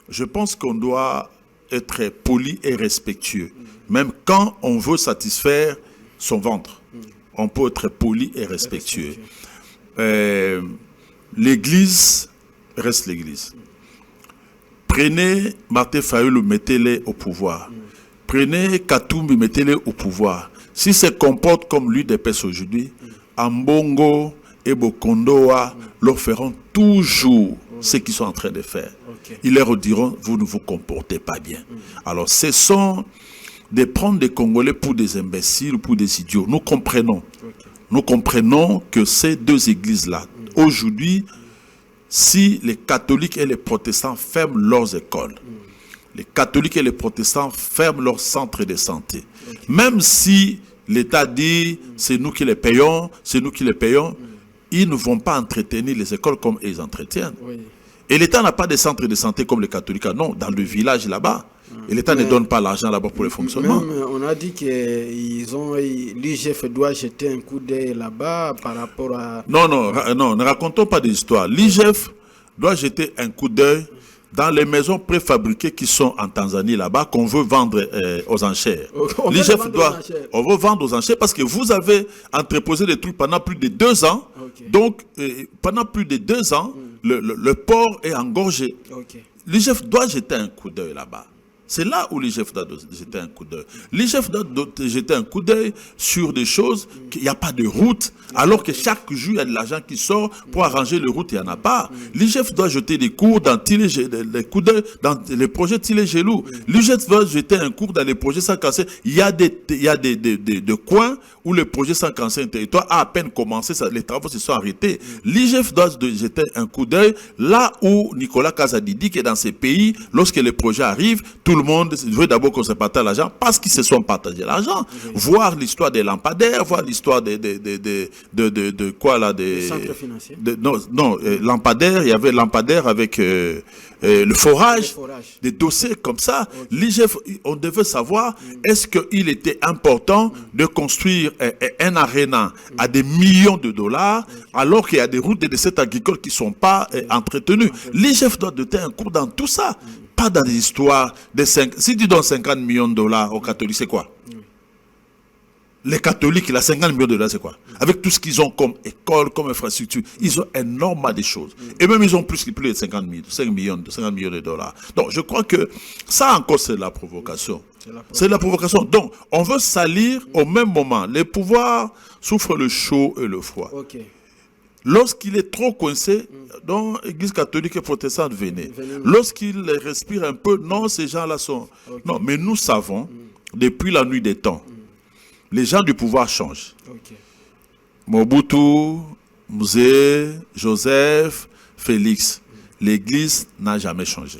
Je pense qu'on doit être poli et respectueux, même quand on veut satisfaire son ventre. On peut être poli et respectueux. L'Église reste l'Église. Prenez Martin Fayulu, mettez-le au pouvoir. Prenez Katumbi, mettez-le au pouvoir. S'il se comporte comme lui des pèses aujourd'hui, Ambongo et Bokondoa leur feront toujours ce qu'ils sont en train de faire. Ils leur diront, vous ne vous comportez pas bien. Alors, ce sont de prendre des Congolais pour des imbéciles ou pour des idiots. Nous comprenons. Nous comprenons que ces deux églises-là, aujourd'hui, si les catholiques et les protestants ferment leurs écoles, les catholiques et les protestants ferment leurs centres de santé, même si l'État dit c'est nous qui les payons, c'est nous qui les payons, ils ne vont pas entretenir les écoles comme ils entretiennent. Et l'État n'a pas de centres de santé comme les catholiques. Non, dans le village là-bas. Et l'État ne donne pas l'argent là-bas pour le fonctionnement. Même, on a dit que l'IGF doit jeter un coup d'œil là-bas par rapport à... Non, ne racontons pas d'histoire. L'IGF doit jeter un coup d'œil dans les maisons préfabriquées qui sont en Tanzanie là-bas, qu'on veut vendre aux enchères. L'IGF doit... On veut vendre aux enchères parce que vous avez entreposé des trucs pendant plus de 2 ans. Donc, pendant plus de 2 ans, le port est engorgé. L'IGF doit jeter un coup d'œil là-bas. C'est là où l'IGF doit jeter un coup d'œil. L'IGF doit jeter un coup d'œil sur des choses qu'il n'y a pas de route, alors que chaque jour, il y a de l'argent qui sort pour arranger les routes, il n'y en a pas. L'IGF doit jeter des coups dans les projets Tilé-Gelou. L'IGF doit jeter un coup dans les projets sans cancer. Il y a des coins où le projet sans cancer territoire a à peine commencé, les travaux se sont arrêtés. L'IGF doit jeter un coup d'œil là où Nicolas Kazadi dit que dans ces pays, lorsque les projets arrivent, tout tout le monde veut d'abord qu'on se partage l'argent parce qu'ils se sont partagés l'argent. Voir l'histoire des lampadaires, voir l'histoire de quoi là, des centres financiers. Lampadaires, il y avait lampadaire avec le forage, des dossiers comme ça. L'IGF, on devait savoir est-ce qu'il était important de construire un aréna à des millions de dollars alors qu'il y a des routes et des sites agricoles qui ne sont pas entretenues. L'IGF doit donner un cours dans tout ça. Pas dans des histoires de 5... Si tu donnes 50 millions de dollars aux catholiques, c'est quoi? Les catholiques, il a 50 millions de dollars, c'est quoi? Avec tout ce qu'ils ont comme école, comme infrastructure, ils ont énormément de choses. Et même ils ont plus de 50 millions de dollars. Donc je crois que ça encore, c'est la provocation. C'est la provocation. Donc on veut salir au même moment. Les pouvoirs souffrent le chaud et le froid. Lorsqu'il est trop coincé, donc l'église catholique et protestante venez. Lorsqu'il respire un peu, non, ces gens-là sont... Non, mais nous savons, depuis la nuit des temps, les gens du pouvoir changent. Mobutu, Mouzé, Joseph, Félix. L'église n'a jamais changé.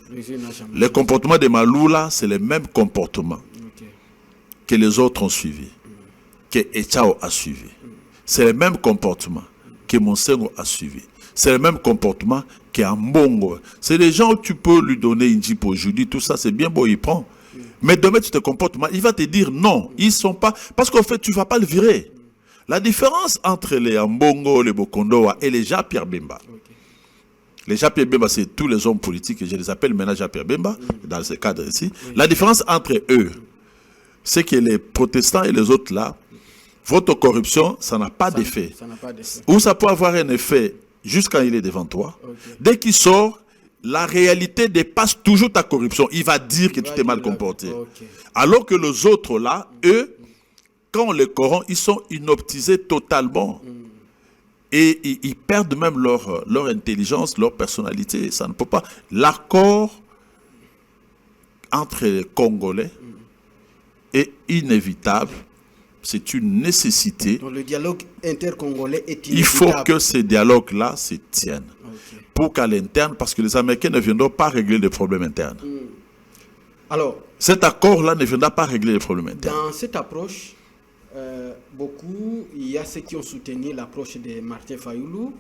Les comportements de Maloula, c'est les mêmes comportements que les autres ont suivis, que Echao a suivi. C'est les mêmes comportements que Monsengo a suivi. C'est le même comportement qu'Ambongo. C'est des gens où tu peux lui donner une jeep aujourd'hui, tout ça, c'est bien beau, il prend. Mais demain, tu te comportes mal, il va te dire non, ils sont pas... Parce qu'en fait, tu ne vas pas le virer. La différence entre les Ambongo, les Bokondoa et les Jean-Pierre Bemba. Les Jean-Pierre Bemba, c'est tous les hommes politiques, et je les appelle maintenant Jean-Pierre Bemba, dans ce cadre ici. La différence entre eux, c'est que les protestants et les autres là, votre corruption, ça n'a pas d'effet. Ou ça peut avoir un effet juste quand il est devant toi. Dès qu'il sort, la réalité dépasse toujours ta corruption. Il va dire que tu t'es mal comporté. Alors que les autres là, eux, quand on les corrompt, ils sont inoptisés totalement. Et ils perdent même leur intelligence, leur personnalité. Ça ne peut pas. L'accord entre les Congolais est inévitable. C'est une nécessité. Donc le dialogue intercongolais est inévitable. Il faut que ce dialogue-là se tienne. Pour qu'à l'interne, parce que les Américains ne viendront pas régler les problèmes internes. Alors, cet accord-là ne viendra pas régler les problèmes internes. Dans cette approche, il y a ceux qui ont soutenu l'approche de Martin Fayoulou,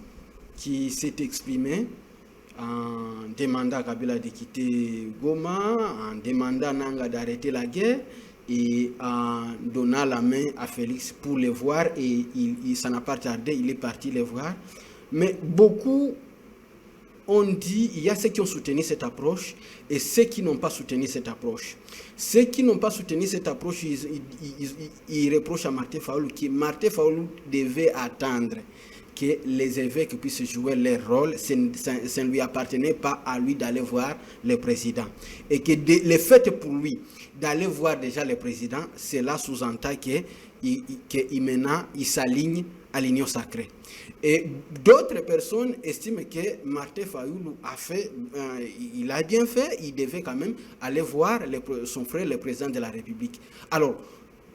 qui s'est exprimé en demandant à Kabila de quitter Goma, en demandant à Nanga d'arrêter la guerre, et en donnant la main à Félix pour les voir, et ça n'a pas tardé, il est parti les voir. Mais beaucoup ont dit, il y a ceux qui ont soutenu cette approche et ceux qui n'ont pas soutenu cette approche. Ceux qui n'ont pas soutenu cette approche, ils reprochent à Martin Fayoulou que Martin Fayoulou devait attendre que les évêques puissent jouer leur rôle. Ça ne lui appartenait pas à lui d'aller voir le président. Et que le fait pour lui d'aller voir déjà le président, cela sous-entend maintenant il s'aligne à l'union sacrée. Et d'autres personnes estiment que Martin Fayoulou il a bien fait, il devait quand même aller voir son frère, le président de la République. Alors,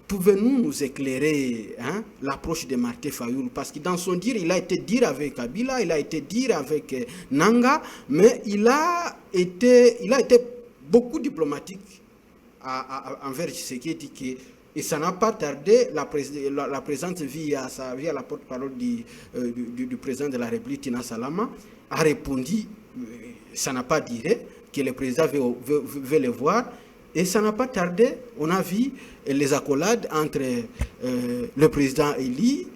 pouvez-nous nous éclairer l'approche de Martin Fayoulou? Parce que dans son dire, il a été dire avec Kabila, il a été dire avec Nanga, mais il a été beaucoup diplomatique envers Tshisekedi, et ça n'a pas tardé, la présidente via la porte-parole du président de la République, Tina Salama, a répondu, ça n'a pas duré, que le président veut le voir. Et ça n'a pas tardé, on a vu les accolades entre le président Eli,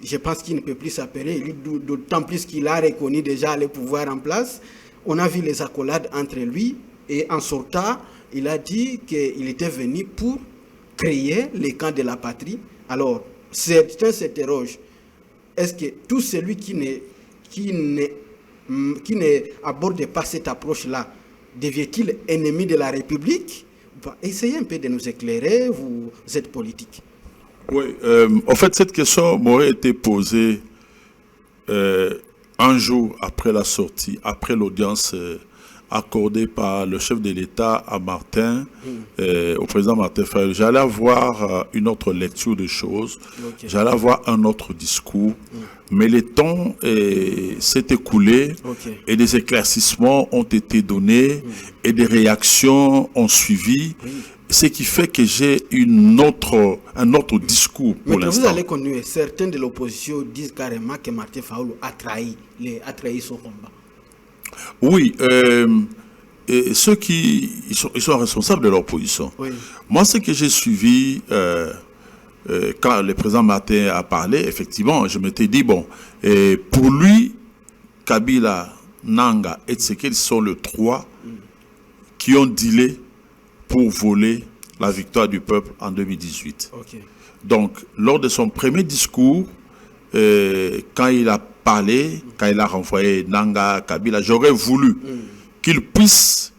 je pense qu'il ne peut plus s'appeler Eli, d'autant plus qu'il a reconnu déjà le pouvoir en place. On a vu les accolades entre lui, et en sortant, il a dit qu'il était venu pour créer les camps de la patrie. Alors, certains s'interrogent, est-ce que tout celui qui ne aborde pas cette approche-là, devient-il ennemi de la République? Essayez un peu de nous éclairer, vous êtes politique. Oui, en fait, cette question m'aurait été posée un jour après la sortie, après l'audience accordé par le chef de l'État à Martin, au président Martin Fayulu. J'allais avoir une autre lecture des choses, j'allais avoir un autre discours, mais le temps s'est écoulé et des éclaircissements ont été donnés et des réactions ont suivi. Ce qui fait que j'ai un autre discours pour l'instant. Vous allez continuer. Certains de l'opposition disent carrément que Martin Fayulu a trahi son combat. Oui, et ceux qui ils sont responsables de leur position. Oui. Moi, ce que j'ai suivi, quand le président Martin a parlé, effectivement, je m'étais dit, bon, pour lui, Kabila, Nanga et Tshisekedi sont les trois qui ont dealé pour voler la victoire du peuple en 2018. Donc, lors de son premier discours, quand il a parlé, quand il a renvoyé Nanga, Kabila, j'aurais voulu qu'il puisse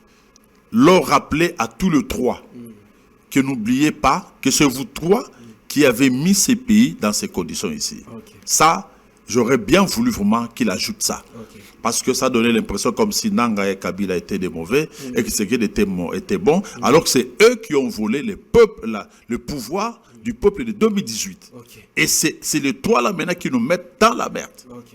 leur rappeler à tous les trois que n'oubliez pas que c'est vous trois qui avez mis ces pays dans ces conditions ici. Ça, j'aurais bien voulu vraiment qu'il ajoute ça. Parce que ça donnait l'impression comme si Nanga et Kabila étaient des mauvais et que Tshisekedi était bon, alors que c'est eux qui ont volé le pouvoir du peuple de 2018. Et c'est les trois là maintenant qui nous mettent dans la merde.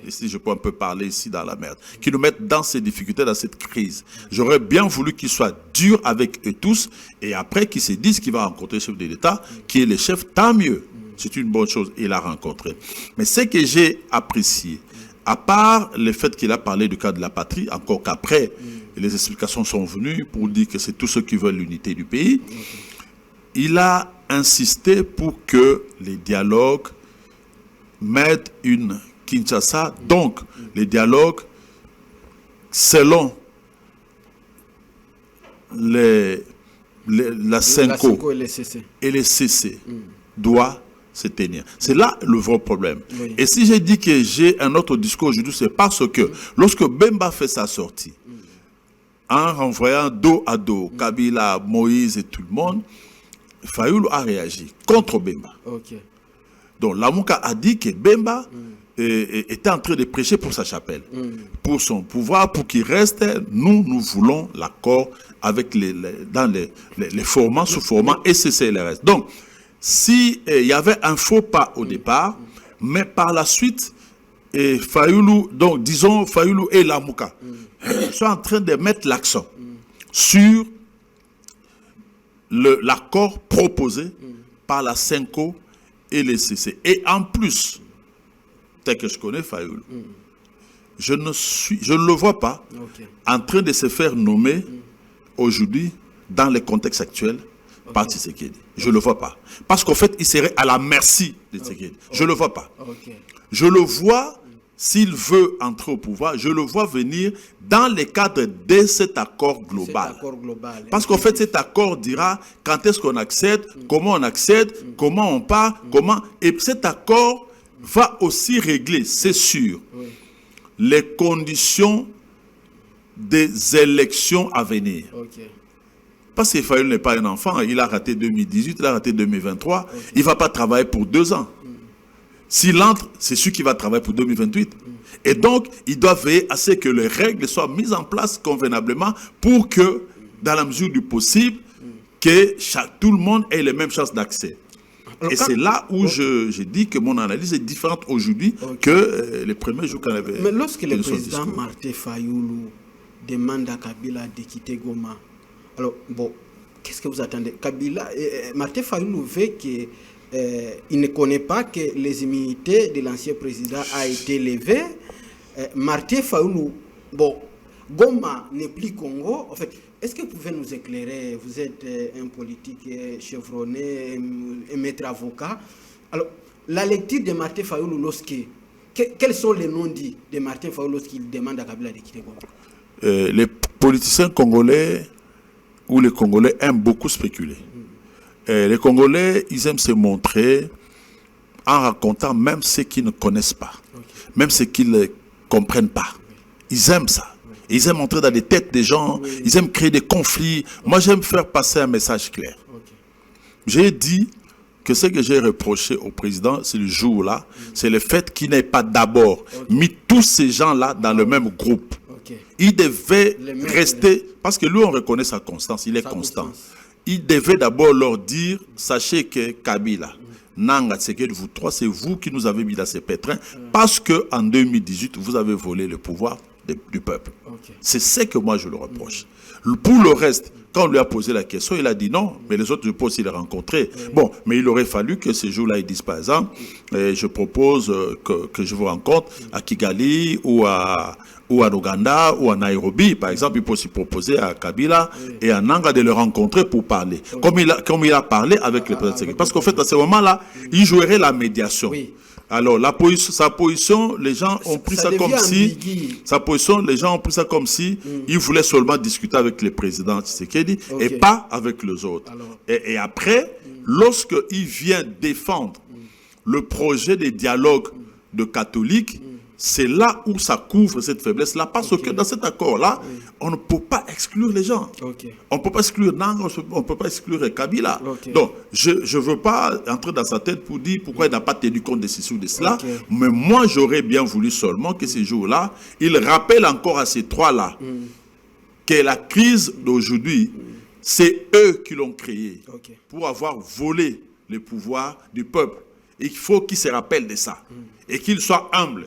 Et si je peux un peu parler ici dans la merde, qui nous mettent dans ces difficultés, dans cette crise. J'aurais bien voulu qu'ils soient durs avec eux tous et après qu'ils se disent qu'il va rencontrer le chef de l'État, qui est le chef, tant mieux. C'est une bonne chose, il l'a rencontré. Mais ce que j'ai apprécié, à part le fait qu'il a parlé du cas de la patrie, encore qu'après, les explications sont venues pour dire que c'est tous ceux qui veulent l'unité du pays, il a insisté pour que les dialogues mettent une Kinshasa, donc les dialogues selon la CENCO et les CC doit se tenir. C'est là le vrai problème. Et si j'ai dit que j'ai un autre discours aujourd'hui, c'est parce que lorsque Bemba fait sa sortie, en renvoyant dos à dos Kabila, Moïse et tout le monde, Fayulu a réagi contre Bemba. Donc Lamuka a dit que Bemba était en train de prêcher pour sa chapelle, pour son pouvoir, pour qu'il reste. Nous voulons l'accord avec dans les formats, sous-formats et CCLRS. Donc, si il y avait un faux pas au départ, mais par la suite, Fayulu, donc disons Fayulu et Lamuka, sont en train de mettre l'accent sur l'accord proposé par la CENCO et les CC. Et en plus, tel que je connais Fayulu, je ne le vois pas en train de se faire nommer aujourd'hui dans le contexte actuel par Tshisekedi. Je ne le vois pas. Parce qu'en fait, il serait à la merci de Tshisekedi. Je ne le vois pas. Je le vois, s'il veut entrer au pouvoir, je le vois venir dans le cadre de cet accord global. Parce qu'en fait, cet accord dira quand est-ce qu'on accède, comment on accède, comment on part, comment... Et cet accord va aussi régler, c'est sûr, les conditions des élections à venir. Parce que Fayulu n'est pas un enfant, il a raté 2018, il a raté 2023, il ne va pas travailler pour 2 ans. S'il entre, c'est celui qui va travailler pour 2028. Et donc, il doit veiller à ce que les règles soient mises en place convenablement pour que, dans la mesure du possible, que tout le monde ait les mêmes chances d'accès. Et c'est là où je dis que mon analyse est différente aujourd'hui que les premiers jours qu'on avait. Mais lorsque le président Martin Fayulu demande à Kabila de quitter Goma, alors, bon, qu'est-ce que vous attendez? Martin Fayulu veut qu'il ne connaît pas que les immunités de l'ancien président a été levées. Martin Fayulu, bon, Goma n'est plus Congo. En fait, est-ce que vous pouvez nous éclairer? Vous êtes un politique chevronné, un maître avocat. Alors, la lecture de Martin Fayulu, quels sont les noms-dits de Martin Fayulu lorsqu'il demande à Kabila de quitter Goma? Les politiciens congolais ou les Congolais aiment beaucoup spéculer. Les Congolais, ils aiment se montrer en racontant même ce qu'ils ne connaissent pas, même ce qu'ils ne comprennent pas. Ils aiment ça. Ils aiment entrer dans les têtes des gens, ils aiment créer des conflits. Moi, j'aime faire passer un message clair. J'ai dit que ce que j'ai reproché au président, c'est le jour-là, c'est le fait qu'il n'ait pas d'abord mis tous ces gens-là dans le même groupe. Ok. Il devait Les mettre- rester, parce que lui, on reconnaît sa constance, il est Sa constant. constance. Il devait d'abord leur dire, sachez que Kabila, Nanga Tshisekedi, vous trois, c'est vous qui nous avez mis dans ces pétrins, parce qu'en 2018, vous avez volé le pouvoir du peuple. Ok. C'est ce que moi je le reproche. Pour le reste, quand on lui a posé la question, il a dit non, mais les autres, je peux aussi les rencontrer. Bon, mais il aurait fallu que ces jours-là, ils disent par exemple, je propose que je vous rencontre à Kigali ou à Ouganda ou à Nairobi. Par exemple, il peut aussi proposer à Kabila et à Nanga de le rencontrer pour parler. Comme il a parlé avec le président Tshisekedi. Parce qu'en fait, à ce moment-là, il jouerait la médiation. Oui. Alors, sa position, les gens ont pris ça comme si... Sa position, les gens ont pris ça comme si il voulait seulement discuter avec le président Tshisekedi et pas avec les autres. Alors, Et après, lorsqu'il vient défendre le projet de dialogue de catholiques, c'est là où ça couvre cette faiblesse-là. Parce que dans cet accord-là, on ne peut pas exclure les gens. ok. On ne peut pas exclure Nanga, on ne peut pas exclure Kabila. Ok. Donc, je ne veux pas entrer dans sa tête pour dire pourquoi il n'a pas tenu compte de ceci ou de cela. Ok. Mais moi, j'aurais bien voulu seulement que ces jours-là, il rappelle encore à ces trois-là que la crise d'aujourd'hui, c'est eux qui l'ont créée Ok. pour avoir volé le pouvoir du peuple. Et il faut qu'ils se rappellent de ça. Et qu'ils soient humbles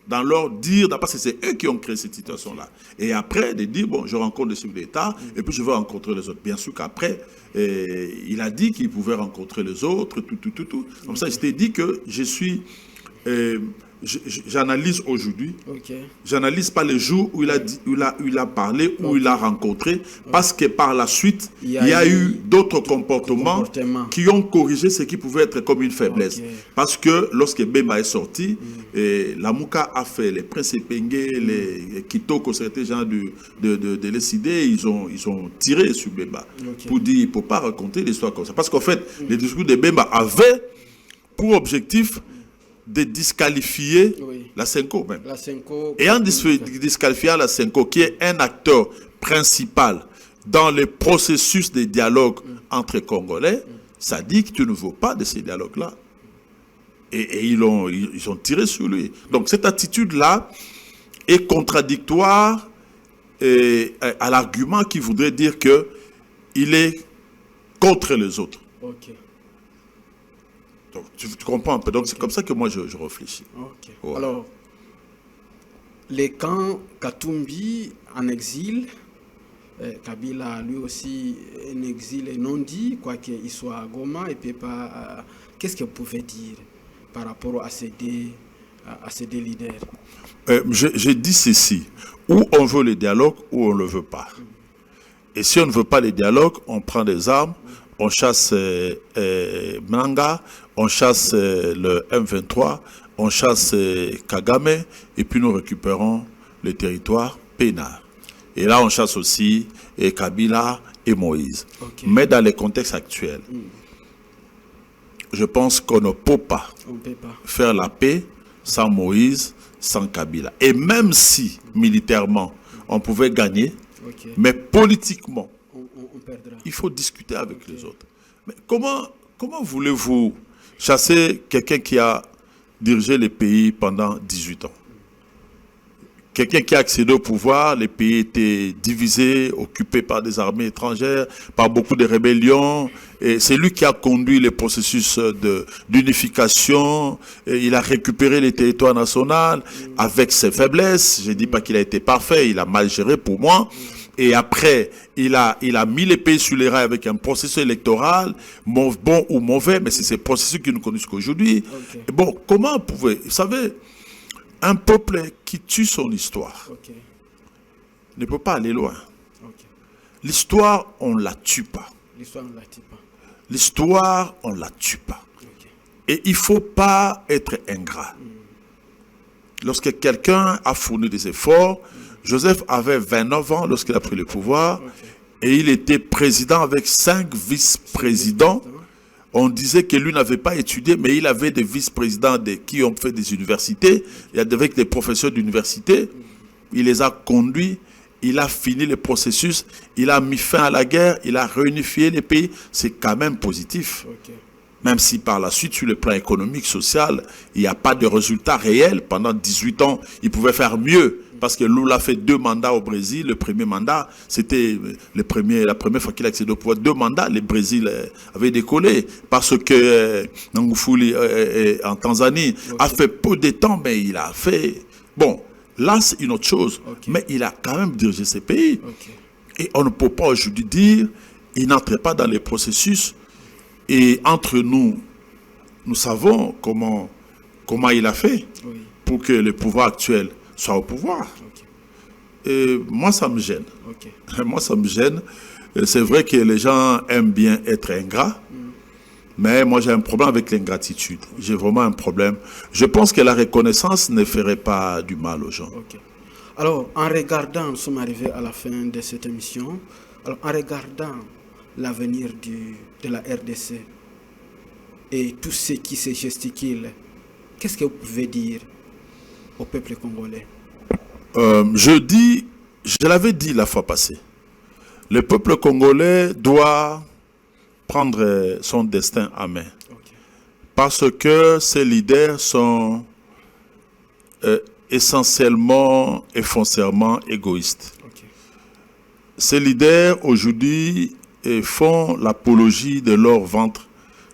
dans leur dire, parce que c'est eux qui ont créé cette situation-là. Et après, de dire, bon, je rencontre le chef d'État, et puis je vais rencontrer les autres. Bien sûr qu'après, il a dit qu'il pouvait rencontrer les autres, tout. Comme ça, je t'ai dit que je suis... j'analyse aujourd'hui, j'analyse pas les jours où il a parlé, où il a rencontré, parce que par la suite, il y a eu d'autres comportements qui ont corrigé ce qui pouvait être comme une faiblesse. Parce que lorsque Bemba est sorti, la a fait les Prince Epenge, les Kitoko, c'était gens de l'SID, ils ont tiré sur Bemba pour dire, il ne faut pas raconter l'histoire comme ça. Parce qu'en fait, les discours de Bemba avaient pour objectif de disqualifier la Senko même. Et en disqualifiant la Senko, qui est un acteur principal dans le processus de dialogue entre Congolais, ça dit que tu ne veux pas de ces dialogues-là. Et ils ont tiré sur lui. Donc cette attitude-là est contradictoire à l'argument qui voudrait dire qu'il est contre les autres. Donc, tu comprends un peu. Donc, c'est comme ça que moi, je réfléchis. Ouais. Alors, les camps Katumbi en exil, Kabila lui aussi en exil et non dit, quoi qu'il soit à Goma, et puis pas. Qu'est-ce que vous pouvez dire par rapport à ces deux leaders? J'ai dit ceci. Ou on veut le dialogue, ou on ne le veut pas. Et si on ne veut pas le dialogue, on prend des armes, on chasse Manga, on chasse le M23, on chasse Kagame, et puis nous récupérons le territoire pénal. Et là, on chasse aussi Kabila et Moïse. Mais dans le contexte actuel, je pense qu'on ne peut pas faire la paix sans Moïse, sans Kabila. Et même si, militairement, on pouvait gagner, mais politiquement, il faut discuter avec les autres. Mais comment voulez-vous chasser quelqu'un qui a dirigé le pays pendant 18 ans? Quelqu'un qui a accédé au pouvoir, les pays étaient divisés, occupés par des armées étrangères, par beaucoup de rébellions. Et c'est lui qui a conduit le processus d'unification. Il a récupéré les territoires nationaux avec ses faiblesses. Je ne dis pas qu'il a été parfait, il a mal géré pour moi. Et après, il a mis les pays sur les rails avec un processus électoral, bon ou mauvais, mais c'est ce processus qui nous connaissent qu'aujourd'hui. Bon, comment vous pouvez... Vous savez, un peuple qui tue son histoire ne peut pas aller loin. L'histoire, on ne la tue pas. L'histoire, on ne la tue pas. Et il ne faut pas être ingrat. Lorsque quelqu'un a fourni des efforts, Joseph avait 29 ans lorsqu'il a pris le pouvoir et il était président avec 5 vice-présidents. On disait que lui n'avait pas étudié, mais il avait des vice-présidents qui ont fait des universités, avec des professeurs d'université. Il les a conduits, il a fini le processus, il a mis fin à la guerre, il a réunifié les pays. C'est quand même positif. Même si par la suite, sur le plan économique, social, il n'y a pas de résultat réel. Pendant 18 ans, il pouvait faire mieux Parce que Lula a fait 2 mandats au Brésil. Le premier mandat, c'était la première fois qu'il a accédé au pouvoir. 2 mandats, le Brésil avait décollé. Parce que Magufuli en Tanzanie a fait peu de temps, mais il a fait... Bon, là, c'est une autre chose. Mais il a quand même dirigé ces pays. Et on ne peut pas aujourd'hui dire il n'entrait pas dans les processus. Et entre nous, nous savons comment il a fait pour que le pouvoir actuel soit au pouvoir. Et moi, ça me gêne. Moi, ça me gêne. C'est vrai que les gens aiment bien être ingrats, mais moi, j'ai un problème avec l'ingratitude. J'ai vraiment un problème. Je pense que la reconnaissance ne ferait pas du mal aux gens. Alors, en regardant, nous sommes arrivés à la fin de cette émission, alors, en regardant l'avenir de la RDC et tout ce qui se gesticule, qu'est-ce que vous pouvez dire au peuple congolais? Je l'avais dit la fois passée, le peuple congolais doit prendre son destin à main. Parce que ces leaders sont essentiellement et foncièrement égoïstes. Ces leaders aujourd'hui font l'apologie de leur ventre,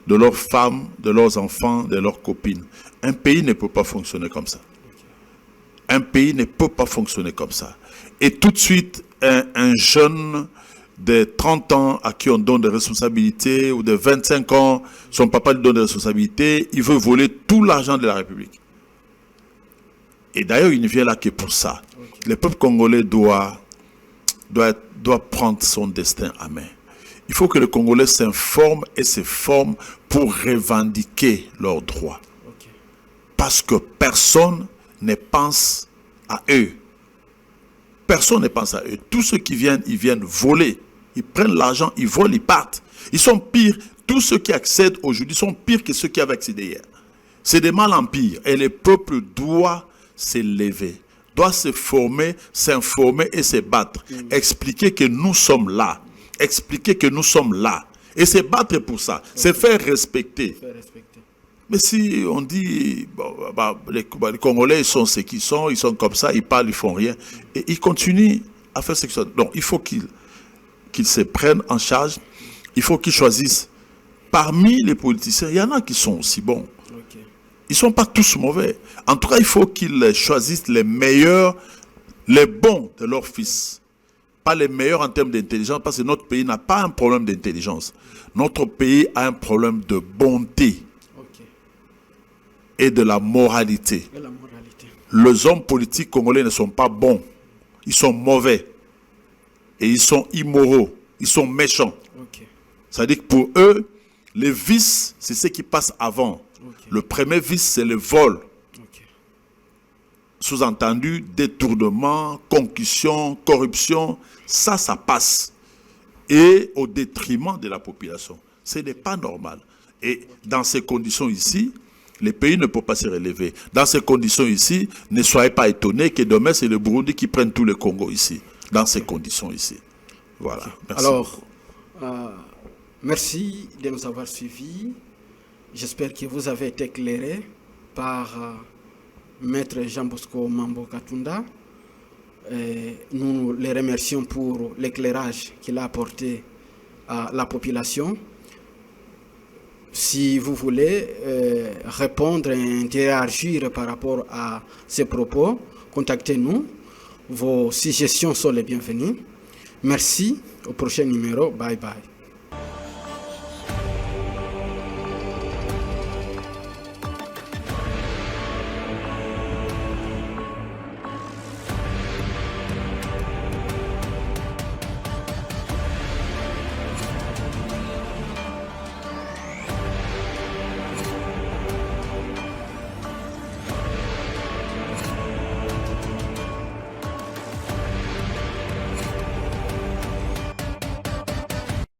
de leurs femmes, de leurs enfants, de leurs copines. Un pays ne peut pas fonctionner comme ça. Un pays ne peut pas fonctionner comme ça. Et tout de suite, un jeune de 30 ans à qui on donne des responsabilités, ou de 25 ans, son papa lui donne des responsabilités, il veut voler tout l'argent de la République. Et d'ailleurs, il ne vient là que pour ça. Le peuple congolais doit prendre son destin à main. Il faut que les Congolais s'informent et se forment pour revendiquer leurs droits. Parce que personne ne pense à eux. Personne ne pense à eux. Tous ceux qui viennent, ils viennent voler. Ils prennent l'argent, ils volent, ils partent. Ils sont pires. Tous ceux qui accèdent aujourd'hui sont pires que ceux qui avaient accédé hier. C'est des mal en pire. Et le peuple doit s'élever, doit se former, s'informer et se battre. Expliquer que nous sommes là. Expliquer que nous sommes là. Et se battre pour ça. Se faire respecter. Mais si on dit, les Congolais, ils sont ce qu'ils sont comme ça, ils parlent, ils font rien. Et ils continuent à faire ce qu'ils sont. Donc, il faut qu'ils se prennent en charge. Il faut qu'ils choisissent. Parmi les politiciens, il y en a qui sont aussi bons. Ils ne sont pas tous mauvais. En tout cas, il faut qu'ils choisissent les meilleurs, les bons de leurs fils. Pas les meilleurs en termes d'intelligence, parce que notre pays n'a pas un problème d'intelligence. Notre pays a un problème de bonté et de la moralité. Les hommes politiques congolais ne sont pas bons. Ils sont mauvais. Et ils sont immoraux. Ils sont méchants. C'est-à-dire que pour eux, les vices, c'est ce qui passe avant. Le premier vice, c'est le vol. Sous-entendu, détournement, concussion, corruption, ça passe. Et au détriment de la population. Ce n'est pas normal. Et dans ces conditions ici, les pays ne peuvent pas se relever. Dans ces conditions ici, ne soyez pas étonnés que demain, c'est le Burundi qui prenne tout le Congo ici. Dans ces conditions ici. Voilà. Merci. Alors, merci de nous avoir suivis. J'espère que vous avez été éclairés par Maître Jean-Bosco Mambo Katunda. Nous les remercions pour l'éclairage qu'il a apporté à la population. Si vous voulez répondre et interagir par rapport à ces propos, contactez-nous. Vos suggestions sont les bienvenues. Merci. Au prochain numéro. Bye bye.